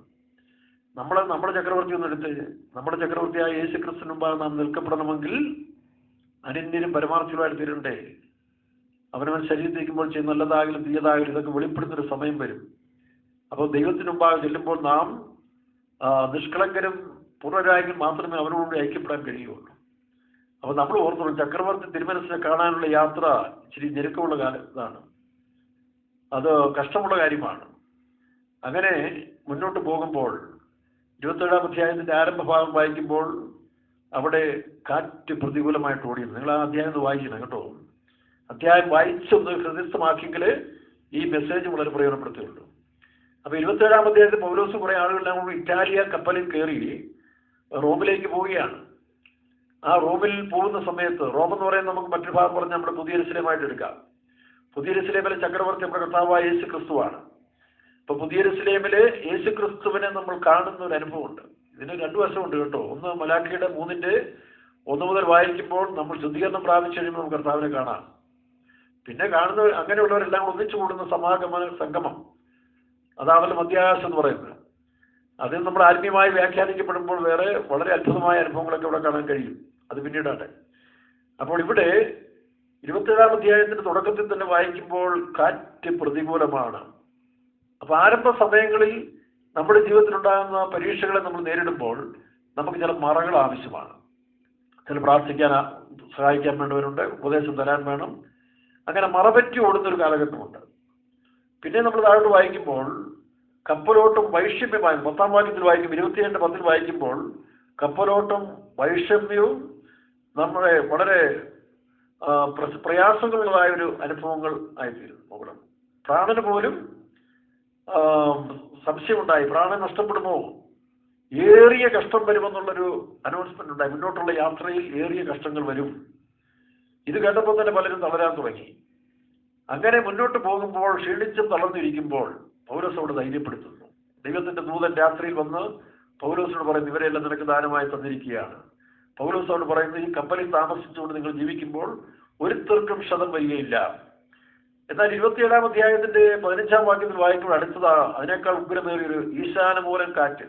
നമ്മുടെ ചക്രവർത്തി ഒന്നെടുത്ത്, നമ്മുടെ ചക്രവർത്തിയായ യേശു ക്രിസ്തുവിന് മുമ്പാകെ നാം നിൽക്കപ്പെടണമെങ്കിൽ അനന്യനും പരമാർത്ഥികളുമായിട്ട് തീരണ്ടേ. അവനവൻ ശരീരത്തിരിക്കുമ്പോൾ ചെയ്യുന്ന നല്ലതാകലും തീയതാകലും ഇതൊക്കെ വെളിപ്പെടുന്നൊരു സമയം വരും. അപ്പോൾ ദൈവത്തിന് മുമ്പാകെ ചെല്ലുമ്പോൾ നാം നിഷ്കളങ്കരും പൂർണ്ണരായെങ്കിൽ മാത്രമേ അവരോട് ഐക്യപ്പെടാൻ കഴിയുള്ളൂ. അപ്പോൾ നമ്മൾ ഓർത്തോളും, ചക്രവർത്തി തിരുമനസിനെ കാണാനുള്ള യാത്ര ഇച്ചിരി ഞെരുക്കമുള്ള ഇതാണ്, അത് കഷ്ടമുള്ള കാര്യമാണ്. അങ്ങനെ മുന്നോട്ട് പോകുമ്പോൾ 27 അധ്യായത്തിന്റെ ആരംഭഭാഗം വായിക്കുമ്പോൾ അവിടെ കാറ്റ് പ്രതികൂലമായിട്ട് ഓടിയത്. നിങ്ങൾ ആ അധ്യായം ഒന്ന് വായിക്കണം കേട്ടോ. അധ്യായം വായിച്ചൊന്ന് ഹൃദയസ്ഥമാക്കിയെങ്കിൽ ഈ മെസ്സേജ് വളരെ പ്രയോജനപ്പെടുത്തുകയുള്ളൂ. അപ്പോൾ 27 അധ്യായത്തിൽ പൗലോസ് കുറേ ആളുകളെല്ലാം കൂടി ഇറ്റാലിയ കപ്പലിൽ കയറി റോമിലേക്ക് പോവുകയാണ്. ആ റോമിൽ പോകുന്ന സമയത്ത്, റോം എന്ന് പറയുന്നത് നമുക്ക് മറ്റൊരു ഭാഗം പറഞ്ഞ് നമ്മുടെ പുതിയ യെരൂശലേമായിട്ട് എടുക്കാം. പുതിയ യെരൂശലേമിലെ ചക്രവർത്തി നമ്മുടെ കർത്താവായ യേശു ക്രിസ്തുവാണ്. അപ്പോൾ പുതിയ യെരൂശലേമിലെ യേശു ക്രിസ്തുവിനെ നമ്മൾ കാണുന്ന ഒരു അനുഭവമുണ്ട്. ഇതിന് രണ്ടു വശമുണ്ട് കേട്ടോ. ഒന്ന്, മലാഖിയുടെ 3:1 മുതൽ വായിക്കുമ്പോൾ നമ്മൾ ശുദ്ധീകരണം പ്രാപിച്ചു കഴിയുമ്പോൾ നമുക്ക് കർത്താവിനെ കാണാം. പിന്നെ കാണുന്ന അങ്ങനെയുള്ളവരെല്ലാം ഒന്നിച്ചു കൂടുന്ന സംഗമം, അതാണല്ലോ മധ്യാകാശം എന്ന് പറയുന്നത്. അതിൽ നമ്മൾ ആത്മീയമായി വ്യാഖ്യാനിക്കപ്പെടുമ്പോൾ വേറെ വളരെ അത്ഭുതമായ അനുഭവങ്ങളൊക്കെ ഇവിടെ കാണാൻ കഴിയും. അത് പിന്നീടാണ്. അപ്പോൾ ഇവിടെ 27 അധ്യായത്തിന്റെ തുടക്കത്തിൽ തന്നെ വായിക്കുമ്പോൾ കാറ്റ് പ്രതികൂലമാണ്. അപ്പൊ ആരംഭ സമയങ്ങളിൽ നമ്മുടെ ജീവിതത്തിലുണ്ടാകുന്ന പരീക്ഷകളെ നമ്മൾ നേരിടുമ്പോൾ നമുക്ക് ചില മറകൾ ആവശ്യമാണ്. ചില പ്രാർത്ഥിക്കാൻ സഹായിക്കാൻ വേണ്ടവരുണ്ട്, ഉപദേശം തരാൻ വേണം. അങ്ങനെ മറപറ്റി ഓടുന്നൊരു കാലഘട്ടമുണ്ട്. പിന്നെ നമ്മൾ താഴോട്ട് വായിക്കുമ്പോൾ കപ്പലോട്ടും വൈഷമ്യമായി 10-ാം വാക്യത്തിൽ വായിക്കും, 22:10 വായിക്കുമ്പോൾ കപ്പലോട്ടും വൈഷമ്യവും നമ്മുടെ വളരെ പ്രയാസങ്ങളുള്ളതായൊരു അനുഭവങ്ങൾ ആയിത്തീരും. അവിടെ പ്രാണന് പോലും സംശയമുണ്ടായി, പ്രാണൻ നഷ്ടപ്പെടുമോ, ഏറിയ കഷ്ടം വരുമെന്നുള്ളൊരു അനൗൺസ്മെന്റ് ഉണ്ടായി. മുന്നോട്ടുള്ള യാത്രയിൽ ഏറിയ കഷ്ടങ്ങൾ വരും. ഇത് കേട്ടപ്പോൾ തന്നെ പലരും തളരാൻ തുടങ്ങി. അങ്ങനെ മുന്നോട്ട് പോകുമ്പോൾ ക്ഷീണിച്ചും തളർന്നിരിക്കുമ്പോൾ പൗലോസോട് ധൈര്യപ്പെടുത്തുന്നു. ദൈവത്തിന്റെ ദൂതൻ രാത്രിയിൽ വന്ന് പൗലോസോട് പറയുന്നു, ഇവരെല്ലാം നിനക്ക് ദാനമായി തന്നിരിക്കുകയാണ്. പൗലോസോട് പറയുന്നത്, ഈ കപ്പലിൽ താമസിച്ചുകൊണ്ട് നിങ്ങൾ ജീവിക്കുമ്പോൾ ഒരുത്തർക്കും ക്ഷതം വരികയില്ല. എന്നാൽ 27-ാം അധ്യായത്തിന്റെ 15-ാം വാക്യത്തിൽ വായിക്കുമ്പോൾ അടുത്തതാ അതിനേക്കാൾ ഉഗ്രമേറിയൊരു ഈശാനമൂലം കാറ്റ്.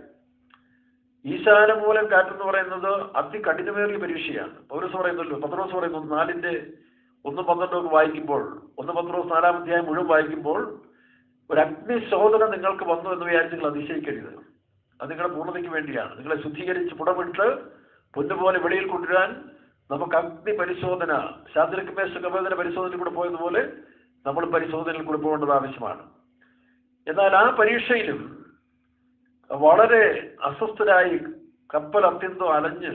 ഈശാനമൂലം കാറ്റ് എന്ന് പറയുന്നത് അതികഠിനമേറിയ പരീക്ഷയാണ്. പൗലോസ് പറയുന്നല്ലോ, പത്രോസ് പറയുന്നു 4:1-12 വായിക്കുമ്പോൾ, 1 പത്രോസ് 4-ാം അധ്യായം മുഴുവൻ വായിക്കുമ്പോൾ ഒരു അഗ്നിശോധന നിങ്ങൾക്ക് വന്നു എന്ന് വിചാരിച്ച് നിങ്ങൾ അതിശയിക്കരുത്. അത് നിങ്ങളുടെ പൂർണ്ണതയ്ക്ക് വേണ്ടിയാണ്. നിങ്ങളെ ശുദ്ധീകരിച്ച് പുടമിട്ട് പൊന്നുപോലെ വെളിയിൽ കൊണ്ടുവരാൻ നമുക്ക് അഗ്നി പരിശോധന, ശാദ്രക്ക് മേശക്ക് അബേദ്നെഗോ പരിശോധനയിൽ കൂടെ പോയതുപോലെ നമ്മൾ പരിശോധനയിൽ കൂടെ പോകേണ്ടത് ആവശ്യമാണ്. എന്നാൽ ആ പരീക്ഷയിലും വളരെ അസ്വസ്ഥരായി കപ്പൽ അത്യന്തം അലഞ്ഞ്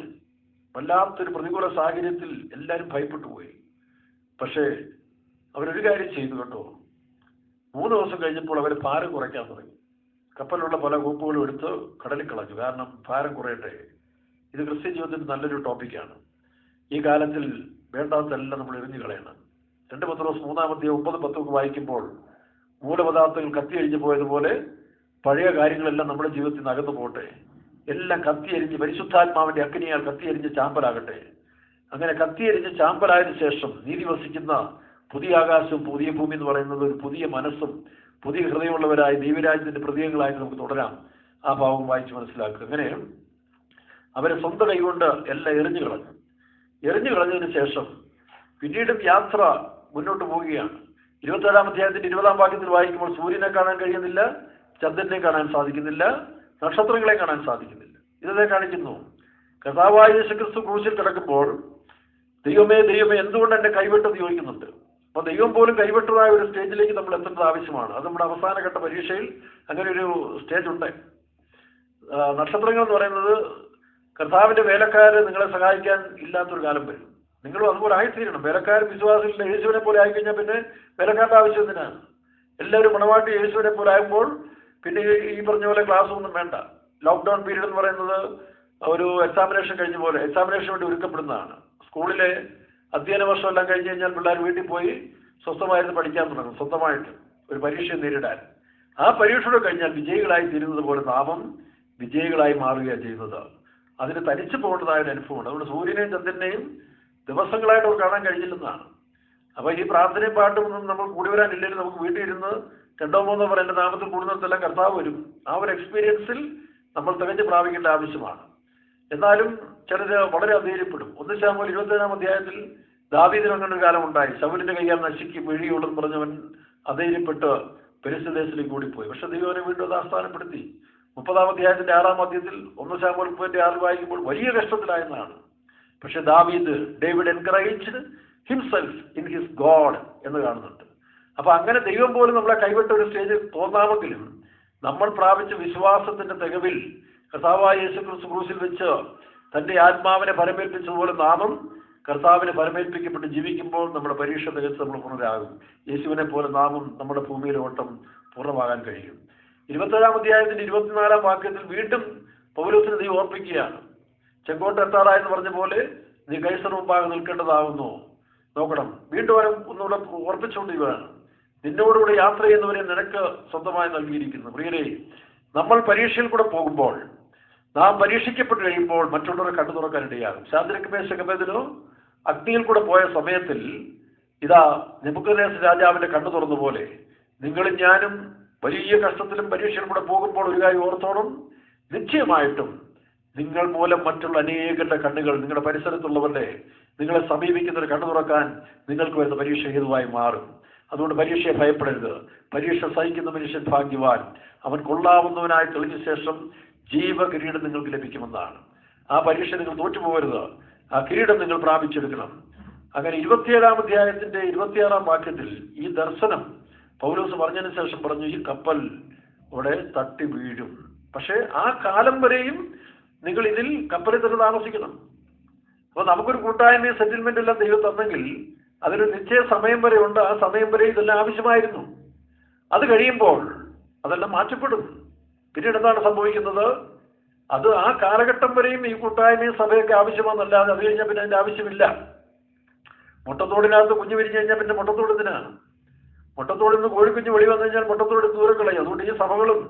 വല്ലാത്തൊരു പ്രതികൂല സാഹചര്യത്തിൽ എല്ലാവരും ഭയപ്പെട്ടു പോയി. പക്ഷേ അവരൊരു കാര്യം ചെയ്തു കേട്ടോ. 3 ദിവസം കഴിഞ്ഞപ്പോൾ അവർ ഭാരം കുറയ്ക്കാൻ തുടങ്ങി. കപ്പലിലുള്ള പല കൂപ്പുകളും എടുത്ത് കടലിൽ കളഞ്ഞു. കാരണം ഭാരം കുറയട്ടെ. ഇത് ക്രിസ്ത്യൻ ജീവിതത്തിൽ നല്ലൊരു ടോപ്പിക്കാണ്. ഈ കാലത്തിൽ വേണ്ടാത്തെല്ലാം നമ്മൾ എറിഞ്ഞു കളയണം. 2 പത്രോസ് 3-ാം അധ്യായം 9-10 വായിക്കുമ്പോൾ മൂലപദാർത്ഥങ്ങൾ കത്തിയരിഞ്ഞു പോയതുപോലെ പഴയ കാര്യങ്ങളെല്ലാം നമ്മുടെ ജീവിതത്തിൽ നിന്ന് അകന്നു പോട്ടെ. എല്ലാം കത്തിയരിഞ്ഞ് പരിശുദ്ധാത്മാവിന്റെ അഗ്നിയാൽ കത്തിയരിഞ്ഞ് ചാമ്പലാകട്ടെ. അങ്ങനെ കത്തിയരിഞ്ഞ് ചാമ്പലായതിനു ശേഷം നീതി വസിക്കുന്ന പുതിയ ആകാശവും പുതിയ ഭൂമി എന്ന് പറയുന്നത് ഒരു പുതിയ മനസ്സും പുതിയ ഹൃദയമുള്ളവരായി ദൈവരാജ്യത്തിന്റെ പ്രതീകങ്ങളായിട്ട് നമുക്ക് തുടരാം. ആ ഭാവം വായിച്ച് മനസ്സിലാക്കുക. അങ്ങനെ അവരെ സ്വന്തം കൈകൊണ്ട് എല്ലാം എറിഞ്ഞു കളഞ്ഞതിന് ശേഷം പിന്നീടും യാത്ര മുന്നോട്ട് പോവുകയാണ്. 27-ാം അധ്യായത്തിന്റെ 20-ാം വാക്യത്തിൽ വായിക്കുമ്പോൾ സൂര്യനെ കാണാൻ കഴിയുന്നില്ല, ചന്ദ്രനെ കാണാൻ സാധിക്കുന്നില്ല, നക്ഷത്രങ്ങളെ കാണാൻ സാധിക്കുന്നില്ല. ഇതേ കാണിക്കുന്നു. കർത്താവായ യേശുക്രിസ്തു ക്രൂശിൽ കിടക്കുമ്പോൾ ദൈവമേ ദൈവമേ എന്തുകൊണ്ട് എന്നെ കൈവിട്ടെന്ന് ചോദിക്കുന്നുണ്ട്. അപ്പൊ ദൈവം പോലും കൈവിട്ടതായ ഒരു സ്റ്റേജിലേക്ക് നമ്മൾ എത്തേണ്ടത് ആവശ്യമാണ്. അത് നമ്മുടെ അവസാനഘട്ട പരീക്ഷയിൽ അങ്ങനെ ഒരു സ്റ്റേജ് ഉണ്ട്. നക്ഷത്രങ്ങൾ എന്ന് പറയുന്നത് കർത്താവിന്റെ വേലക്കാര് നിങ്ങളെ സഹായിക്കാൻ ഇല്ലാത്തൊരു കാലം വരും. നിങ്ങളും അതുപോലെ ആയിത്തീരണം. വേലക്കാരും വിശ്വാസികളുടെ യേശുവിനെ പോലെ ആയിക്കഴിഞ്ഞാൽ പിന്നെ വേലക്കാരുടെ ആവശ്യം എന്തിനാണ്? എല്ലാവരും മണവാട്ടി യേശുവിനെ പോലെ ആകുമ്പോൾ പിന്നെ ഈ പറഞ്ഞ പോലെ ക്ലാസ് ഒന്നും വേണ്ട. ലോക്ക്ഡൌൺ പീരീഡ് എന്ന് പറയുന്നത് ഒരു എക്സാമിനേഷൻ കഴിഞ്ഞ പോലെ എക്സാമിനേഷന് വേണ്ടി ഒരുക്കപ്പെടുന്നതാണ്. സ്കൂളിലെ അധ്യയന വർഷം എല്ലാം കഴിഞ്ഞ് കഴിഞ്ഞാൽ പിള്ളേർ വീട്ടിൽ പോയി സ്വസ്ഥമായിരുന്നു പഠിക്കാൻ തുടങ്ങും, സ്വന്തമായിട്ട് ഒരു പരീക്ഷ നേരിടാൻ. ആ പരീക്ഷയുടെ കഴിഞ്ഞാൽ വിജയികളായി തീരുന്നത് പോലെ നാമം വിജയികളായി മാറുകയാണ് ചെയ്യുന്നത്. അതിന് തനിച്ചു പോകേണ്ടതായ ഒരു അനുഭവമുണ്ട്. അതുകൊണ്ട് സൂര്യനെയും ചന്ദ്രനെയും ദിവസങ്ങളായിട്ട് അവർ കാണാൻ കഴിയില്ലെന്നാണ്. അപ്പോൾ ഈ പ്രാർത്ഥനയും പാട്ടും ഒന്നും നമ്മൾ കൂടി വരാനില്ലെങ്കിൽ നമുക്ക് വീട്ടിൽ ഇരുന്ന് 2-3 പേർ എൻ്റെ നാമത്തിൽ കൂടുന്നിടത്തെല്ലാം കർത്താവ് വരും. ആ ഒരു എക്സ്പീരിയൻസിൽ നമ്മൾ തികഞ്ഞ് പ്രാപിക്കേണ്ട ആവശ്യമാണ്. എന്നാലും ചിലർ വളരെ അധൈര്യപ്പെടും. 1 ശമൂവേൽ 27-ാം അധ്യായത്തിൽ ദാവീദിന് അങ്ങനെ ഒരു കാലം ഉണ്ടായി. ശൗലിന്റെ കയ്യാൽ നശിക്കും വീഴിയുള്ളെന്ന് പറഞ്ഞവൻ അധൈര്യപ്പെട്ട് പെരിസ്തദേശത്തിലേക്ക് കൂടിപ്പോയി. പക്ഷെ ദൈവനെ വീണ്ടും അത് ആസ്ഥാനപ്പെടുത്തി. 30-ാം അധ്യായത്തിന്റെ 6-ാം വാക്യത്തിൽ 1 ശമൂവേൽ 30-6 വായിക്കുമ്പോൾ വലിയ കഷ്ടത്തിലായെന്നാണ്. പക്ഷെ David encouraged himself in his God എന്ന് കാണുന്നുണ്ട്. അപ്പൊ അങ്ങനെ ദൈവം പോലും നമ്മളെ കൈവിട്ട ഒരു സ്റ്റേജിൽ തോന്നാമെങ്കിലും നമ്മൾ പ്രാപിച്ച വിശ്വാസത്തിന്റെ തികവിൽ കർത്താവായ യേശുക്രിസ്തു ക്രൂശിൽ വെച്ച് തന്റെ ആത്മാവിനെ ഫലമേൽപ്പിച്ചതുപോലെ നാമും കർത്താവിനെ ഫലമേൽപ്പിക്കപ്പെട്ട് ജീവിക്കുമ്പോൾ നമ്മുടെ പരീക്ഷ തികച്ച് നമ്മൾ പൂർണ്ണരാകും. യേശുവിനെ പോലെ നാമും നമ്മുടെ ഭൂമിയിലെ ഓട്ടം പൂർണ്ണമാകാൻ കഴിയും. 27-ാം അധ്യായത്തിന്റെ 24-ാം വാക്യത്തിൽ വീണ്ടും പൗലോസിനെ നീ ഓർപ്പിക്കുകയാണ്. ചെങ്കോട്ട എത്താറായെന്ന് പറഞ്ഞ പോലെ നീ കൈസർ മുമ്പാകെ നിൽക്കേണ്ടതാകുന്നു. നോക്കണം, വീണ്ടും അവരെ ഒന്നുകൂടെ ഓർപ്പിച്ചുകൊണ്ടിരിക്കുകയാണ്. നിന്നോടുകൂടെ യാത്ര ചെയ്യുന്നവരെ നിനക്ക് സ്വന്തമായി നൽകിയിരിക്കുന്നു. പ്രിയരേ, നമ്മൾ പരീക്ഷയിൽ കൂടെ പോകുമ്പോൾ, നാം പരീക്ഷിക്കപ്പെട്ട് കഴിയുമ്പോൾ മറ്റുള്ളവരെ കണ്ടു തുറക്കാനിടയാകും. ശാദ്രക്ക് മേശക് അഗ്നിയിൽ കൂടെ പോയ സമയത്തിൽ ഇതാ നെബൂഖദ്നേസർ രാജാവിന്റെ കണ്ണു തുറന്ന പോലെ നിങ്ങളും ഞാനും വലിയ കഷ്ടത്തിലും പരീക്ഷയിൽ കൂടെ പോകുമ്പോൾ ഒരു കാര്യം ഓർത്തോണം, നിശ്ചയമായിട്ടും നിങ്ങൾ മൂലം മറ്റുള്ള അനേകരുടെ കണ്ണുകൾ, നിങ്ങളുടെ പരിസരത്തുള്ളവരുടെ, നിങ്ങളെ സമീപിക്കുന്നവർ കണ്ണു തുറക്കാൻ നിങ്ങൾക്ക് വരുന്ന പരീക്ഷ ഹേതുവായി മാറും. അതുകൊണ്ട് പരീക്ഷയെ ഭയപ്പെടരുത്. പരീക്ഷ സഹിക്കുന്ന മനുഷ്യൻ ഭാഗ്യവാൻ. അവൻ കൊള്ളാവുന്നവനായി തെളിഞ്ഞ ശേഷം ജീവകിരീടം നിങ്ങൾക്ക് ലഭിക്കുമെന്നാണ്. ആ പരീക്ഷ നിങ്ങൾ തോറ്റുപോകരുത്. ആ കിരീടം നിങ്ങൾ പ്രാപിച്ചെടുക്കണം. അങ്ങനെ 27-ാം അധ്യായത്തിന്റെ 26-ാം വാക്യത്തിൽ ഈ ദർശനം പൗലോസ് പറഞ്ഞതിന് ശേഷം പറഞ്ഞു, ഈ കപ്പൽ ഇവിടെ തട്ടി വീഴും. പക്ഷെ ആ കാലം വരെയും നിങ്ങൾ ഇതിൽ കപ്പലിൽ തന്നെ താമസിക്കണം. അപ്പൊ നമുക്കൊരു കൂട്ടായ്മയും സെറ്റിൽമെന്റ് എല്ലാം ദൈവം തന്നെങ്കിൽ അതിന് നിശ്ചയ സമയം വരെ ഉണ്ട്. ആ സമയം വരെ ഇതെല്ലാം ആവശ്യമായിരുന്നു. അത് കഴിയുമ്പോൾ അതെല്ലാം മാറ്റപ്പെടും. പിന്നീട് എന്താണ് സംഭവിക്കുന്നത്? അത് ആ കാലഘട്ടം വരെയും ഈ കൂട്ടായ്മയും സഭയൊക്കെ ആവശ്യമാണെന്നല്ലാതെ അത് കഴിഞ്ഞാൽ പിന്നെ അതിന്റെ ആവശ്യമില്ല. മുട്ടത്തോടിനകത്ത് കുഞ്ഞു വിരിഞ്ഞു കഴിഞ്ഞാൽ പിന്നെ മുട്ടത്തോടത്തിനാണ്. മുട്ടത്തോടിൽ നിന്ന് കോഴിക്കുഞ്ഞ് വെളി വന്നു കഴിഞ്ഞാൽ മുട്ടത്തോട് ദൂരം കളയും. അതുകൊണ്ട് ഈ സഭകളും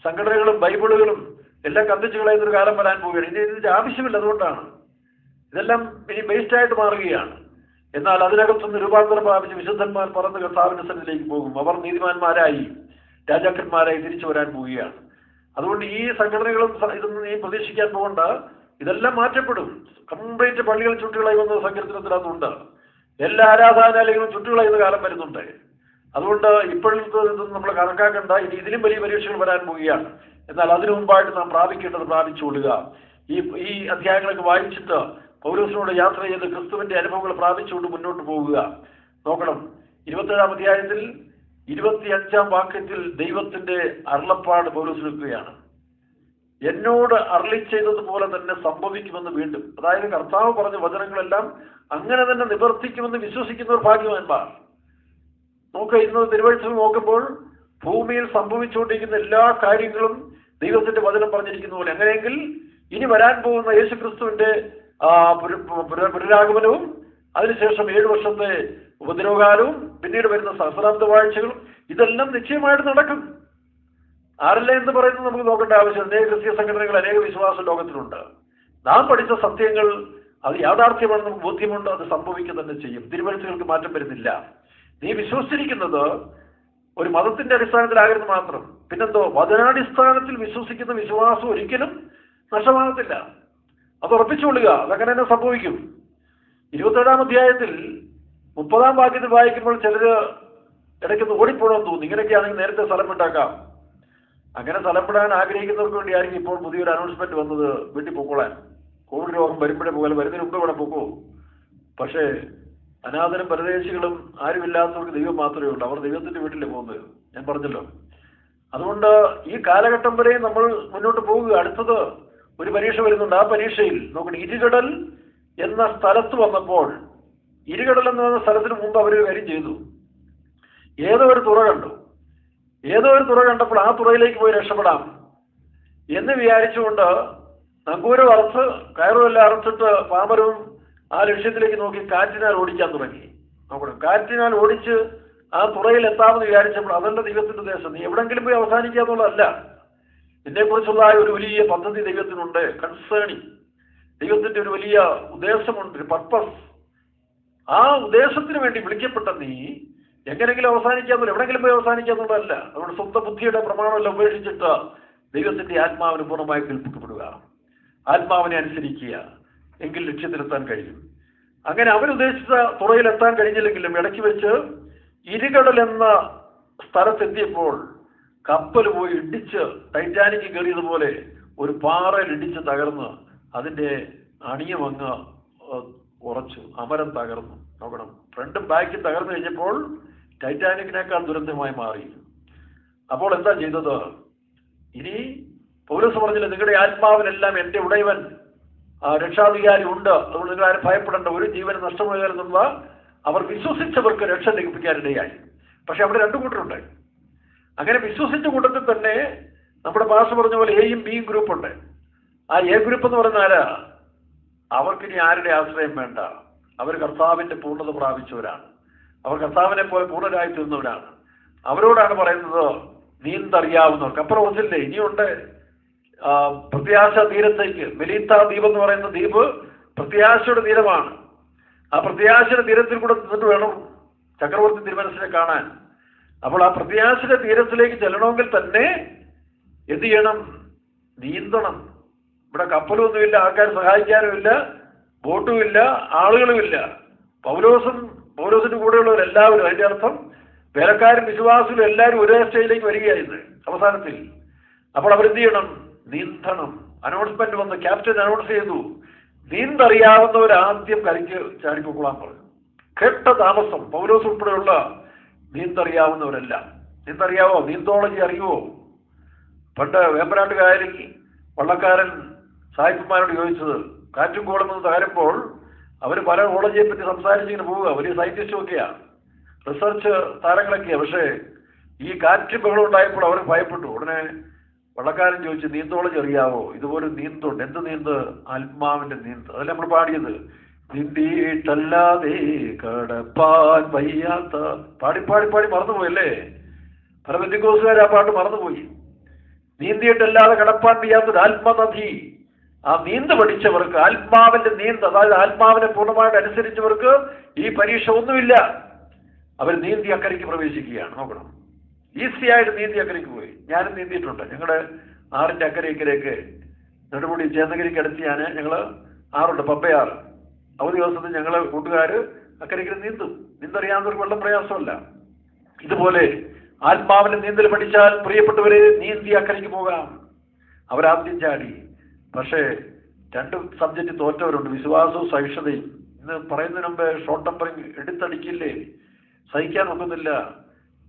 സംഘടനകളും ബൈബിളുകളും എല്ലാം കത്തിച്ചു കളയുന്നൊരു കാലം വരാൻ പോവുകയാണ്. ഇനി ഇതിന്റെ ആവശ്യമില്ല. അതുകൊണ്ടാണ് ഇതെല്ലാം ഇനി വേസ്റ്റായിട്ട് മാറുകയാണ്. എന്നാൽ അതിനകത്തുനിന്ന് രൂപാന്തരം പ്രാപിച്ച് വിശുദ്ധന്മാർ പറന്ന് കർത്താവിന്റെ സന്നിധിയിലേക്ക് പോകും. അവർ നീതിമാന്മാരായി രാജാക്കന്മാരായി തിരിച്ചു വരാൻ പോവുകയാണ്. അതുകൊണ്ട് ഈ സംഘടനകളും ഇതൊന്നും നീ പ്രതീക്ഷിക്കാൻ പോകണ്ട. ഇതെല്ലാം മാറ്റപ്പെടും. കംപ്ലീറ്റ് പള്ളികൾ ചുറ്റുകളായി വന്ന സങ്കീർത്തനത്തിനകത്തുണ്ട്. എല്ലാ ആരാധനാലയങ്ങളും ചുറ്റുകളായിരുന്ന കാലം വരുന്നുണ്ട്. അതുകൊണ്ട് ഇപ്പോഴത്തെ ഇതൊന്നും നമ്മൾ കണക്കാക്കണ്ട. ഇനി ഇതിലും വലിയ പരീക്ഷകൾ വരാൻ പോവുകയാണ്. എന്നാൽ അതിനു മുമ്പായിട്ട് നാം പ്രാപിക്കേണ്ടത് പ്രാപിച്ചുകൊള്ളുക. ഈ അധ്യായങ്ങളൊക്കെ വായിച്ചിട്ട് പൗലോസിനോട് യാത്ര ചെയ്ത് ക്രിസ്തുവിന്റെ അനുഭവങ്ങൾ പ്രാപിച്ചുകൊണ്ട് മുന്നോട്ട് പോകുക. നോക്കണം, 27-ാം അധ്യായത്തിൽ 25-ാം വാക്യത്തിൽ ദൈവത്തിന്റെ അരുളപ്പാട് പൗലോസ് നിൽക്കുകയാണ്. എന്നോട് അരുളി ചെയ്തതുപോലെ തന്നെ സംഭവിക്കുമെന്ന് വീണ്ടും. അതായത് കർത്താവ് പറഞ്ഞ വചനങ്ങളെല്ലാം അങ്ങനെ തന്നെ നിവർത്തിക്കുമെന്ന് വിശ്വസിക്കുന്നവർ ഭാഗ്യവാന്മാർ. നോക്കുക, ഇന്ന് തിരുവഴുത്തിൽ നോക്കുമ്പോൾ ഭൂമിയിൽ സംഭവിച്ചുകൊണ്ടിരിക്കുന്ന എല്ലാ കാര്യങ്ങളും ദൈവത്തിന്റെ വചനം പറഞ്ഞിരിക്കുന്ന പോലെ. അങ്ങനെയെങ്കിൽ ഇനി വരാൻ പോകുന്ന യേശുക്രിസ്തുവിന്റെ പുനരാഗമനവും അതിനുശേഷം 7 വർഷത്തെ ഉപദ്രവകാലവും പിന്നീട് വരുന്ന സഹസ്രാബ്ദ വാഴ്ചകളും ഇതെല്ലാം നിശ്ചയമായിട്ട് നടക്കും. ആരല്ല എന്ന് പറയുന്നത് നമുക്ക് നോക്കേണ്ട ആവശ്യം. അനേക ക്രിസ്തീയ സംഘടനകൾ, അനേക വിശ്വാസ ലോകത്തിലുണ്ട്. നാം പഠിച്ച സത്യങ്ങൾ അത് യാഥാർത്ഥ്യമാണ്, നമുക്ക് ബോധ്യമുണ്ട്. അത് സംഭവിക്കുക തന്നെ ചെയ്യും. തിരുവഴുത്തുകൾക്ക് മാറ്റം വരുന്നില്ല. നീ വിശ്വസിച്ചിരിക്കുന്നത് ഒരു മതത്തിന്റെ അടിസ്ഥാനത്തിലാകരുത് മാത്രം. പിന്നെന്തോ, വചനാടിസ്ഥാനത്തിൽ വിശ്വസിക്കുന്ന വിശ്വാസം ഒരിക്കലും നഷ്ടമാകത്തില്ല. അത് ഉറപ്പിച്ചുകൊള്ളുക. അതങ്ങനെ തന്നെ സംഭവിക്കും. 27-ാം അധ്യായത്തിൽ 30-ാം വാക്യത്തിൽ വായിക്കുമ്പോൾ ചിലര് ഇടയ്ക്കൊന്ന് ഓടിപ്പോണമെന്ന് തോന്നുന്നു. ഇങ്ങനെയൊക്കെയാണെങ്കിൽ നേരത്തെ സ്ഥലം ഉണ്ടാക്കാം. അങ്ങനെ സ്ഥലം വിടാൻ ആഗ്രഹിക്കുന്നവർക്ക് വേണ്ടിയായിരിക്കും ഇപ്പോൾ പുതിയൊരു അനൗൺസ്മെന്റ് വന്നത്, വീട്ടിൽ പൊക്കോളാൻ. കോവിഡ് രോഗം വരുമ്പോഴേ പോകാൻ, വരുന്നതിന് മുമ്പ് ഇവിടെ പൊക്കോ. പക്ഷേ അനാഥരും പരദേശികളും ആരുമില്ലാത്തവർക്ക് ദൈവം മാത്രമേ ഉള്ളൂ. അവർ ദൈവത്തിന്റെ വീട്ടിലേ പോകുന്നത്. ഞാൻ പറഞ്ഞല്ലോ. അതുകൊണ്ട് ഈ കാലഘട്ടം വരെ നമ്മൾ മുന്നോട്ട് പോകുക. അടുത്തത് ഒരു പരീക്ഷ വരുന്നുണ്ട്. ആ പരീക്ഷയിൽ നോക്കണം, ഇരുകടൽ എന്ന സ്ഥലത്ത് വന്നപ്പോൾ, ഇരുകടൽ എന്ന് പറഞ്ഞ സ്ഥലത്തിന് മുമ്പ് അവരൊരു കാര്യം ചെയ്തു. ഏതോ ഒരു തുറ കണ്ടു. ഏതോ ഒരു തുറ കണ്ടപ്പോൾ ആ തുറയിലേക്ക് പോയി രക്ഷപ്പെടാം എന്ന് വിചാരിച്ചുകൊണ്ട് നങ്കൂരം അറുത്ത് കയറുമെല്ലാം അറുത്തിട്ട് പാമരവും ആ ലക്ഷ്യത്തിലേക്ക് നോക്കി കാറ്റിനാൽ ഓടിക്കാൻ തുടങ്ങി. നോക്കണം, കാറ്റിനാൽ ഓടിച്ച് ആ തുറയിൽ എത്താമെന്ന് വിചാരിച്ചപ്പോൾ അതല്ല ദൈവത്തിന്റെ ഉദ്ദേശം. നീ എവിടെങ്കിലും പോയി അവസാനിക്കുക എന്നുള്ളതല്ല. ഇതിനെക്കുറിച്ചുള്ള ഒരു വലിയ പദ്ധതി ദൈവത്തിനുണ്ട്. കൺസേണിങ്, ദൈവത്തിന്റെ ഒരു വലിയ ഉദ്ദേശമുണ്ട്, ഒരു പർപ്പസ്. ആ ഉദ്ദേശത്തിന് വേണ്ടി വിളിക്കപ്പെട്ട നീ എങ്ങനെങ്കിലും അവസാനിക്കാന്നുള്ള, എവിടെങ്കിലും പോയി അവസാനിക്കാന്നുള്ളതല്ല. നമ്മുടെ സ്വന്തം ബുദ്ധിയുടെ പ്രമാണമെല്ലാം ഉപേക്ഷിച്ചിട്ട് ദൈവത്തിന്റെ ആത്മാവിന് പൂർണ്ണമായി കേൾപ്പിക്കപ്പെടുക, ആത്മാവിനെ അനുസരിക്കുക. എങ്കിൽ ലക്ഷ്യത്തിലെത്താൻ കഴിയും. അങ്ങനെ അവരുദ്ദേശിച്ച തുറയിലെത്താൻ കഴിഞ്ഞില്ലെങ്കിലും ഇടയ്ക്ക് വെച്ച് ഇരുകടൽ എന്ന സ്ഥലത്തെത്തിയപ്പോൾ കപ്പൽ പോയി ഇടിച്ച്, ടൈറ്റാനിക് കയറിയതുപോലെ ഒരു പാറയിൽ ഇടിച്ച് തകർന്ന് അതിന്റെ അണിയമങ്ങ് ഉറച്ചു, അമരം തകർന്നു. നോക്കണം, ഫ്രണ്ടും ബാക്കും തകർന്നു കഴിഞ്ഞപ്പോൾ ടൈറ്റാനിക്കിനേക്കാൾ ദുരന്തമായി മാറി. അപ്പോൾ എന്താ ചെയ്തത്? ഇനി പൗലോസ് പറഞ്ഞില്ല, നിങ്ങളുടെ ആത്മാവിനെല്ലാം എൻ്റെ ഉടയവൻ രക്ഷാധികാരി ഉണ്ട്, അതുകൊണ്ട് നിങ്ങൾ ആരും ഭയപ്പെടേണ്ട, ഒരു ജീവന് നഷ്ടമാകുന്ന അവർ വിശ്വസിച്ചവർക്ക് രക്ഷ ലഭിക്കാനിടയായി. പക്ഷെ അവിടെ രണ്ടു കൂട്ടരുണ്ട്. അങ്ങനെ വിശ്വസിച്ച കൂട്ടത്തിൽ തന്നെ നമ്മുടെ ഭാഷ പറഞ്ഞ പോലെ എയും ബിയും ഗ്രൂപ്പുണ്ട്. ആ എ ഗ്രൂപ്പ് എന്ന് പറയുന്ന ആരാ? അവർക്കിനി ആരുടെ ആശ്രയം വേണ്ട. അവർ കർത്താവിന്റെ പൂർണ്ണത പ്രാപിച്ചവരാണ്. അവർ കർത്താവിനെ പോലെ പൂർണ്ണരായി തീർന്നവരാണ്. അവരോടാണ് പറയുന്നത് നീന്തറിയാവുന്നവർക്ക്. അപ്പുറം ഒന്നില്ലേ, ഇനിയുണ്ട് പ്രത്യാശ തീരത്തേക്ക്. മെലീത്ത ദ്വീപ് എന്ന് പറയുന്ന ദ്വീപ് പ്രത്യാശയുടെ തീരമാണ്. ആ പ്രത്യാശയുടെ തീരത്തിൽ കൂടെ നിന്നിട്ട് വേണം ചക്രവർത്തി തിരുമനസിനെ കാണാൻ. അപ്പോൾ ആ പ്രത്യാശയുടെ തീരത്തിലേക്ക് ചെല്ലണമെങ്കിൽ തന്നെ എന്ത് ചെയ്യണം? നീന്തണം. ഇവിടെ കപ്പലൊന്നുമില്ല, ആൾക്കാർ സഹായിക്കാനുമില്ല, ബോട്ടുമില്ല, ആളുകളുമില്ല. പൗലോസിന്റെ കൂടെയുള്ളവരെല്ലാവരും, അതിന്റെ അർത്ഥം വേലക്കാരും വിശ്വാസികളും എല്ലാവരും ഒരേ സ്റ്റേജിലേക്ക് വരികയായിരുന്നു അവസാനത്തിൽ. അപ്പോൾ അവരെന്ത് ചെയ്യണം? നീന്തണം. അനൗൺസ്മെന്റ് വന്ന് ക്യാപ്റ്റൻ അനൗൺസ് ചെയ്തു, നീന്തറിയാവുന്നവർ ആദ്യം കരയ്ക്ക് ചാടിക്കൊള്ളാൻ പറഞ്ഞു. കേട്ട താമസം പൗലോസ് ഉൾപ്പെടെയുള്ള നീന്തറിയാവുന്നവരല്ല. നീന്തറിയാവോ? നീന്തോളജി അറിയുവോ? പണ്ട് വേമ്പനാട്ടുകാരിൽ വള്ളക്കാരൻ സായിപ്പന്മാരോട് ചോദിച്ചത്, കാറ്റും കോളുമെന്ന് തകരുമ്പോൾ അവർ പല കോളേജിനെ പറ്റി സംസാരിച്ചിങ്ങനെ പോവുക. വലിയ സയന്റിസ്റ്റും ഒക്കെയാണ്, റിസർച്ച് താരങ്ങളൊക്കെയാണ്. പക്ഷേ ഈ കാറ്റ് ബഹളം ഉണ്ടായപ്പോൾ അവർ ഭയപ്പെട്ടു. ഉടനെ വള്ളക്കാരൻ ചോദിച്ചു, നീന്തോളജി അറിയാവോ? ഇതുപോലെ നീന്തുണ്ട്. എന്ത് നീന്ത്? ആത്മാവിന്റെ നീന്ത്. അതല്ല നമ്മൾ പാടിയത്, നീന്തിയിട്ടല്ലാതെ കടപ്പാൻ വയ്യാത്ത. പാടി പാടി പാടി മറന്നുപോയല്ലേ? പല പെന്തക്കോസ്തുകാർ ആ പാട്ട് മറന്നുപോയി. നീന്തിയിട്ടല്ലാതെ കടപ്പാൻ വയ്യാത്തൊരു ആത്മനദി. ആ നീന്ത് പഠിച്ചവർക്ക്, ആത്മാവിന്റെ നീന്ത്, അതായത് ആത്മാവിനെ പൂർണ്ണമായിട്ട് അനുസരിച്ചവർക്ക് ഈ പരീക്ഷ ഒന്നുമില്ല. അവർ നീന്തി അക്കരയ്ക്ക് പ്രവേശിക്കുകയാണ്. നോക്കണം, ഈസിയായിട്ട് നീന്തി അക്കരയ്ക്ക് പോയി. ഞാനും നീന്തിയിട്ടുണ്ട്. ഞങ്ങളുടെ ആറിന്റെ അക്കരയ്ക്കരയ്ക്ക് നെടുമുടി ചേന്നഗിരിക്ക് അടുത്ത് ഞങ്ങൾ ആറുണ്ട്, പമ്പയാറ്. അവധി ദിവസത്തിൽ ഞങ്ങൾ കൂട്ടുകാർ അക്കരയ്ക്ക് നീന്തും. നീന്തറിയാവുന്നവർക്ക് വെള്ളം പ്രയാസമല്ല. ഇതുപോലെ ആത്മാവിന്റെ നീന്തൽ പഠിച്ചാൽ പ്രിയപ്പെട്ടവരെ നീന്തി അക്കരയ്ക്ക് പോകാം. അവരാദ്യം ചാടി. പക്ഷേ രണ്ട് സബ്ജക്റ്റ് തോറ്റവരുണ്ട്, വിശ്വാസവും സഹിഷ്ണുതയും. ഇന്ന് പറയുന്നതിന് മുമ്പ് ഷോർട്ട് ടെമ്പറിങ് എടുത്തടിക്കില്ലേ, സഹിക്കാൻ ഒക്കുന്നില്ല,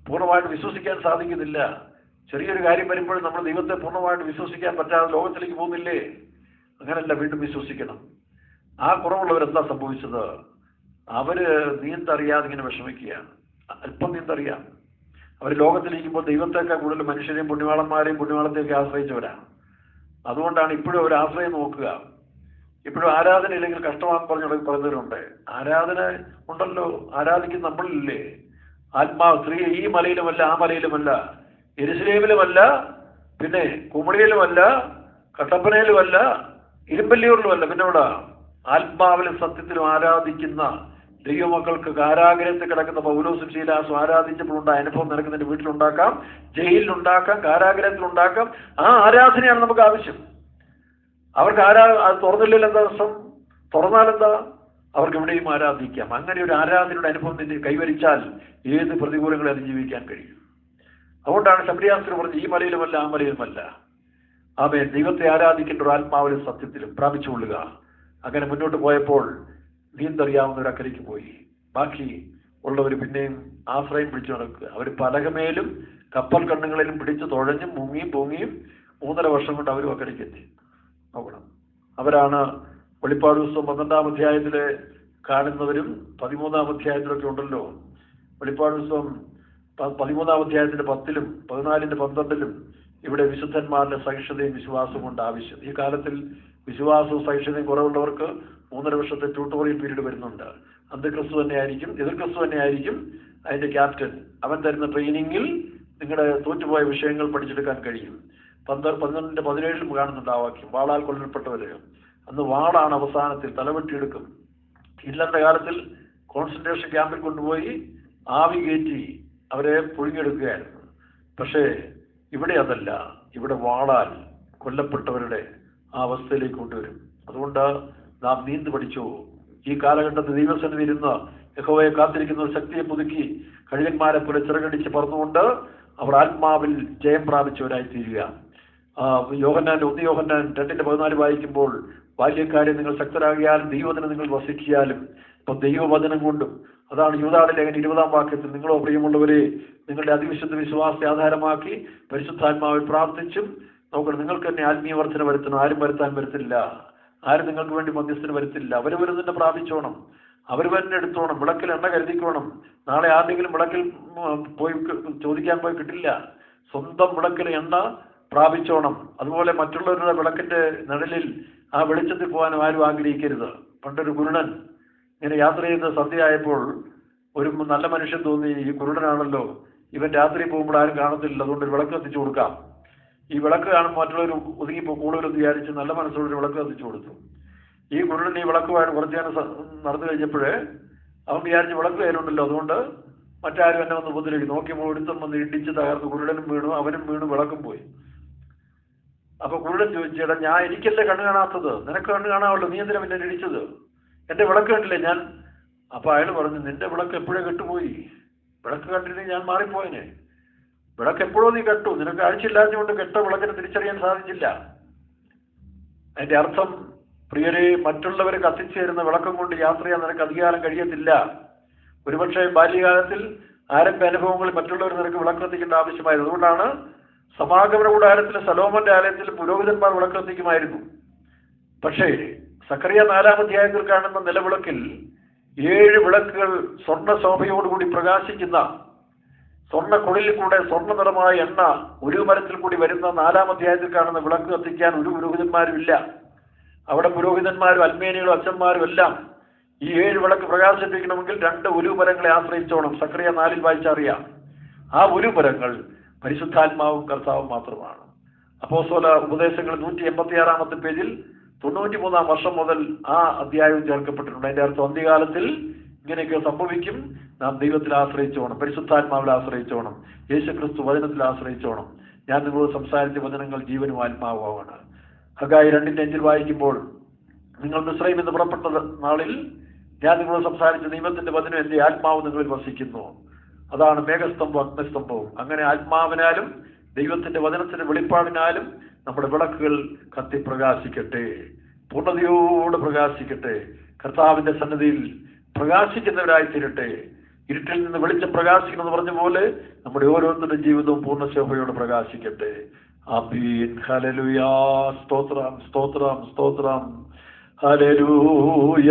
പൂർണ്ണമായിട്ട് വിശ്വസിക്കാൻ സാധിക്കുന്നില്ല. ചെറിയൊരു കാര്യം വരുമ്പോഴും നമ്മൾ ദൈവത്തെ പൂർണ്ണമായിട്ട് വിശ്വസിക്കാൻ പറ്റാതെ ലോകത്തിലേക്ക് പോകുന്നില്ലേ? അങ്ങനല്ല, വീണ്ടും വിശ്വസിക്കണം. ആ കുറവുള്ളവരെന്താ സംഭവിച്ചത്? അവര് നീന്തറിയാതെ ഇങ്ങനെ വിഷമിക്കുകയാണ്. അല്പം നീന്തറിയാം. അവർ ലോകത്തിലിരിക്കുമ്പോൾ ദൈവത്തേക്കാൾ കൂടുതൽ മനുഷ്യരെയും പുണ്യവാളന്മാരെയും പുണ്യവാളത്തെയൊക്കെ ആശ്രയിച്ചവരാണ്. അതുകൊണ്ടാണ് ഇപ്പോഴും ഒരു ആശ്രയം നോക്കുക. ഇപ്പോഴും ആരാധന ഇല്ലെങ്കിൽ കഷ്ടമാണെന്ന് പറയുന്നവരുണ്ട്. ആരാധന ഉണ്ടല്ലോ, ആരാധിക്കുന്ന നമ്മളില്ലേ? ആത്മാവ് സ്ത്രീ ഈ മലയിലുമല്ല, ആ മലയിലുമല്ല, യെരുശലേമിലുമല്ല, പിന്നെ കുമളിയിലുമല്ല, കട്ടപ്പനയിലുമല്ല, ഇരുമ്പല്ലിയൂരിലുമല്ല, പിന്നെ ഇവിടെ ആത്മാവിലും സത്യത്തിലും ആരാധിക്കുന്ന ദൈവമക്കൾക്ക് കാരാഗ്രഹത്തിൽ കിടക്കുന്ന പൗലോസും ശീലാസും ആരാധിച്ചപ്പോഴുണ്ടായ അനുഭവം നിനക്ക് നിന്റെ വീട്ടിലുണ്ടാക്കാം, ജയിലിലുണ്ടാക്കാം, കാരാഗ്രഹത്തിലുണ്ടാക്കാം. ആ ആരാധനയാണ് നമുക്ക് ആവശ്യം. അവർക്ക് അത് തുറന്നില്ലെങ്കിൽ എന്താ പ്രശ്നം? തുറന്നാലെന്താ? അവർക്ക് എവിടെയും ആരാധിക്കാം. അങ്ങനെ ഒരു ആരാധനയുടെ അനുഭവം നിന്നെ കൈവരിച്ചാൽ ഏത് പ്രതികൂലങ്ങളെ അതിജീവിക്കാൻ കഴിയും. അതുകൊണ്ടാണ് ശബരിയാസ്ത്രി പറഞ്ഞത്, ഈ മലയിലുമല്ല, ആ മലയിലുമല്ല. ആമേൻ. ദൈവത്തെ ആരാധിക്കേണ്ട ഒരു ആത്മാവിലും സത്യത്തിലും പ്രാപിച്ചുകൊള്ളുക. അങ്ങനെ മുന്നോട്ട് പോയപ്പോൾ നീന്തറിയാവുന്നവർ അക്കരയ്ക്ക് പോയി. ബാക്കി ഉള്ളവർ പിന്നെയും ആശ്രയം പിടിച്ചു നടക്കുക. അവർ പലകമേലും കപ്പൽ കണ്ണുകളിലും പിടിച്ച് തുഴഞ്ഞും മുങ്ങിയും പൊങ്ങിയും 3.5 വർഷം കൊണ്ട് അവരും അക്കരയ്ക്ക് എത്തി. നോക്കണം, അവരാണ് വെളിപ്പാട് പുസ്തകം 12-ാം അധ്യായത്തില് കാണുന്നവരും 13-ാം അധ്യായത്തിലൊക്കെ ഉണ്ടല്ലോ. വെളിപ്പാട് പുസ്തകം 13-ാം അധ്യായത്തിന്റെ 10-ലും 14-ന്റെ 12-ലും ഇവിടെ വിശുദ്ധന്മാരുടെ സഹിഷ്ണുതയും വിശ്വാസവും കൊണ്ട് ആവശ്യം. ഈ കാലത്തിൽ വിശ്വാസവും സഹിഷ്ണുതയും കുറവുള്ളവർക്ക് 3.5 വർഷത്തെ ട്യൂട്ടോറിയൽ പീരീഡ് വരുന്നുണ്ട്. അന്ത്യക്രിസ്തു തന്നെയായിരിക്കും, എതിർക്രിസ്തു തന്നെയായിരിക്കും അതിന്റെ ക്യാപ്റ്റൻ. അവൻ തരുന്ന ട്രെയിനിങ്ങിൽ നിങ്ങളുടെ തോറ്റുപോയ വിഷയങ്ങൾ പഠിച്ചെടുക്കാൻ കഴിയും. 12-ന്റെ 17-ലും കാണുന്നുണ്ട് ആ വാക്യം. വാളാൽ കൊല്ലപ്പെട്ടവര്, അന്ന് വാളാണ് അവസാനത്തിൽ, തലവെട്ടിയെടുക്കും. ഹിറ്റ്ലറിന്റെ കാലത്തിൽ കോൺസെൻട്രേഷൻ ക്യാമ്പിൽ കൊണ്ടുപോയി ആവി കയറ്റി അവരെ പുഴുങ്ങിയെടുക്കുകയായിരുന്നു. പക്ഷേ ഇവിടെ അതല്ല, ഇവിടെ വാളാൽ കൊല്ലപ്പെട്ടവരുടെ ആ അവസ്ഥയിലേക്ക് കൊണ്ടുവരും. അതുകൊണ്ട് നാം നീന്ത് പഠിച്ചു. ഈ കാലഘട്ടത്തിൽ ദൈവസന്നിധി ഇരുന്ന് യഹോവയെ കാത്തിരിക്കുന്ന ശക്തിയെ പുതുക്കി കഴുകന്മാരെ പോലെ ചിറകടിച്ച് പറന്നുകൊണ്ട് അവർ ആത്മാവിൽ ജയം പ്രാപിച്ചവരായി തീരുക. 1 യോഹന്നാൻ 2:14 വായിക്കുമ്പോൾ, ബാല്യക്കാരെ നിങ്ങൾ ശക്തരാകിയാലും ദൈവത്തിന് നിങ്ങൾ വസിക്കാലും. ഇപ്പൊ ദൈവവചനം കൊണ്ടും, അതാണ് യൂദായുടെ ലേഖനം 20-ാം വാക്യത്തിൽ, നിങ്ങളോ പ്രിയമുള്ളവരെ നിങ്ങളുടെ അതിവിശുദ്ധ വിശ്വാസത്തെ ആധാരമാക്കി പരിശുദ്ധാത്മാവിൽ പ്രാർത്ഥിച്ചും നോക്കണം, നിങ്ങൾക്ക് തന്നെ ആത്മീയ വർധന വരുത്തണം. ആരും വരുത്താൻ വരത്തില്ല, ആരും നിങ്ങൾക്ക് വേണ്ടി മധ്യസ്ഥന് വരുത്തില്ല. അവരവർ തന്നെ പ്രാപിച്ചോണം, അവർ തന്നെ എടുത്തോണം. വിളക്കിൽ എണ്ണ കരുതിക്കോണം. നാളെ ആരുടെങ്കിലും വിളക്കിൽ പോയി ചോദിക്കാൻ പോയി കിട്ടില്ല. സ്വന്തം വിളക്കിൽ എണ്ണ പ്രാപിച്ചോണം. അതുപോലെ മറ്റുള്ളവരുടെ വിളക്കിന്റെ നിഴലിൽ ആ വെളിച്ചത്തിൽ പോകാനും ആരും ആഗ്രഹിക്കരുത്. പണ്ടൊരു കുരുടൻ ഇങ്ങനെ യാത്ര ചെയ്ത് സന്ധ്യയായപ്പോൾ ഒരു നല്ല മനുഷ്യൻ തോന്നി, ഈ കുരുടനാണല്ലോ, ഇവൻ രാത്രി പോകുമ്പോൾ ആരും കാണത്തില്ല, അതുകൊണ്ട് ഒരു വിളക്ക് കത്തിച്ചു കൊടുക്കാം. ഈ വിളക്ക് കാണുമ്പോൾ മറ്റുള്ളവർ ഒതുങ്ങിപ്പോ കൂടുതലെന്ന് വിചാരിച്ച് നല്ല മനസ്സോടൊരു വിളക്ക് കത്തിച്ചു കൊടുത്തു. ഈ കുരുടൻ ഈ വിളക്കുമായിട്ട് കുറച്ച് നേരം നടന്നു കഴിഞ്ഞപ്പോഴേ അവൻ വിചാരിച്ച് വിളക്ക് കയ്യിലുണ്ടല്ലോ, അതുകൊണ്ട് മറ്റാരും എന്നെ വന്ന് ഉപദ്രവിക്കും. നോക്കിയപ്പോൾ ഒരുത്തം വന്ന് ഇടിച്ച് തകർത്ത് കുരുടനും വീണു, അവനും വീണു, വിളക്കും പോയി. അപ്പൊ കുരുടൻ ചോദിച്ചേടാ, എനിക്കല്ലേ കണ്ണ് കാണാത്തത്, നിനക്ക് കണ്ണ് കാണാമല്ലോ, നീ എന്തിനാ പിന്നെ ഇടിച്ചത്? എന്റെ വിളക്ക് കണ്ടില്ലേ ഞാൻ? അപ്പൊ അയാൾ പറഞ്ഞു, നിന്റെ വിളക്ക് എപ്പോഴേ കെട്ടുപോയി, വിളക്ക് കണ്ടില്ലെങ്കിൽ ഞാൻ മാറിപ്പോയനെ. വിളക്ക് എപ്പോഴോ നീ കെട്ടു, നിനക്ക് ആഴ്ചയില്ലാഞ്ഞുകൊണ്ട് കെട്ട വിളക്കിനെ തിരിച്ചറിയാൻ സാധിച്ചില്ല. അതിന്റെ അർത്ഥം, പ്രിയരെ, മറ്റുള്ളവർ കത്തിച്ചു തരുന്ന വിളക്കം കൊണ്ട് യാത്ര ചെയ്യാൻ നിനക്ക് അധികാരം കഴിയത്തില്ല. ഒരുപക്ഷെ ബാല്യകാലത്തിൽ ആരംഭ അനുഭവങ്ങളിൽ മറ്റുള്ളവർ നിനക്ക് വിളക്ക് കത്തിക്കേണ്ട ആവശ്യമായിരുന്നു. അതുകൊണ്ടാണ് സമാഗമന കൂടാരത്തിലെ സലോമന്റെ ആലയത്തിൽ പുരോഹിതന്മാർ വിളക്ക് കത്തിക്കുമായിരുന്നു. പക്ഷേ സക്കറിയ 4-ാം അധ്യായത്തിൽ കാണുന്ന നിലവിളക്കിൽ 7 വിളക്കുകൾ സ്വർണ്ണ ശോഭയോടുകൂടി പ്രകാശിക്കുന്ന, സ്വർണ്ണ കുഴലിൽ കൂടെ സ്വർണ്ണ നിറമായ എണ്ണ ഒരു മരത്തിൽ കൂടി വരുന്ന 4-ാം അധ്യായത്തിൽ കാണുന്ന വിളക്ക് കത്തിക്കാൻ ഒരു പുരോഹിതന്മാരും ഇല്ല. അവിടെ പുരോഹിതന്മാരും അൽമേനികളും അച്ഛന്മാരും എല്ലാം ഈ 7 വിളക്ക് പ്രകാശിപ്പിക്കണമെങ്കിൽ 2 ഉലുമരങ്ങളെ ആശ്രയിച്ചോണം. സക്കറിയ 4-ൽ വായിച്ചറിയാം. ആ ഉലുമരങ്ങൾ പരിശുദ്ധാത്മാവും കർത്താവും മാത്രമാണ്. അപ്പോസ്തല ഉപദേശങ്ങൾ 186-ാമത്തെ പേജിൽ 93-ാം വർഷം മുതൽ ആ അധ്യായവും ചേർക്കപ്പെട്ടിട്ടുണ്ട്. അതിന്റെ അർത്ഥം, അന്ത്യകാലത്തിൽ ഇങ്ങനെയൊക്കെ സംഭവിക്കും. നാം ദൈവത്തിൽ ആശ്രയിച്ചോണം, പരിശുദ്ധാത്മാവിൽ ആശ്രയിച്ചോണം, യേശുക്രിസ്തു വചനത്തിൽ ആശ്രയിച്ചോണം. ഞാൻ നിങ്ങളോട് സംസാരിച്ച വചനങ്ങൾ ജീവനും ആത്മാവുമാണ്. ഹഗായി 2:5 വായിക്കുമ്പോൾ, നിങ്ങൾ മിസ്രയീമിൽ നിന്ന് പുറപ്പെട്ട നാളിൽ ഞാൻ നിങ്ങളോട് സംസാരിച്ച ദൈവത്തിന്റെ വചനം എന്റെ ആത്മാവ് നിങ്ങളിൽ വസിക്കുന്നു. അതാണ് മേഘസ്തംഭവും അഗ്നിസ്തംഭവും. അങ്ങനെ ആത്മാവിനാലും ദൈവത്തിന്റെ വചനത്തിന്റെ വെളിപ്പാടിനാലും നമ്മുടെ വിളക്കുകൾ കത്തി പ്രകാശിക്കട്ടെ, പൂർണ്ണതയോട് പ്രകാശിക്കട്ടെ, കർത്താവിന്റെ സന്നിധിയിൽ പ്രകാശിക്കുന്നവരായി തീരട്ടെ. ഇരുട്ടിൽ നിന്ന് വെളിച്ചം പ്രകാശിക്കണമെന്ന് പറഞ്ഞ പോലെ നമ്മുടെ ഓരോരുത്തരുടെ ജീവിതവും പൂർണ്ണശോഭയോട് പ്രകാശിക്കട്ടെ. ആമീൻ. ഹല്ലേലൂയ. സ്തോത്രം, സ്തോത്രം, സ്തോത്രം. ഹല്ലേലൂയ.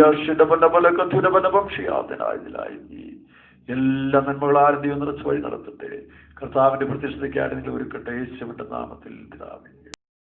എല്ലാ നന്മകളാരും ദൈവം നിറച്ച് വഴി നടത്തട്ടെ. കർത്താവിന്റെ പ്രത്യക്ഷതയ്ക്കായി നിങ്ങൾ ഒരുക്കട്ടെ. യേശുവിന്റെ നാമത്തിൽ പിതാവേ.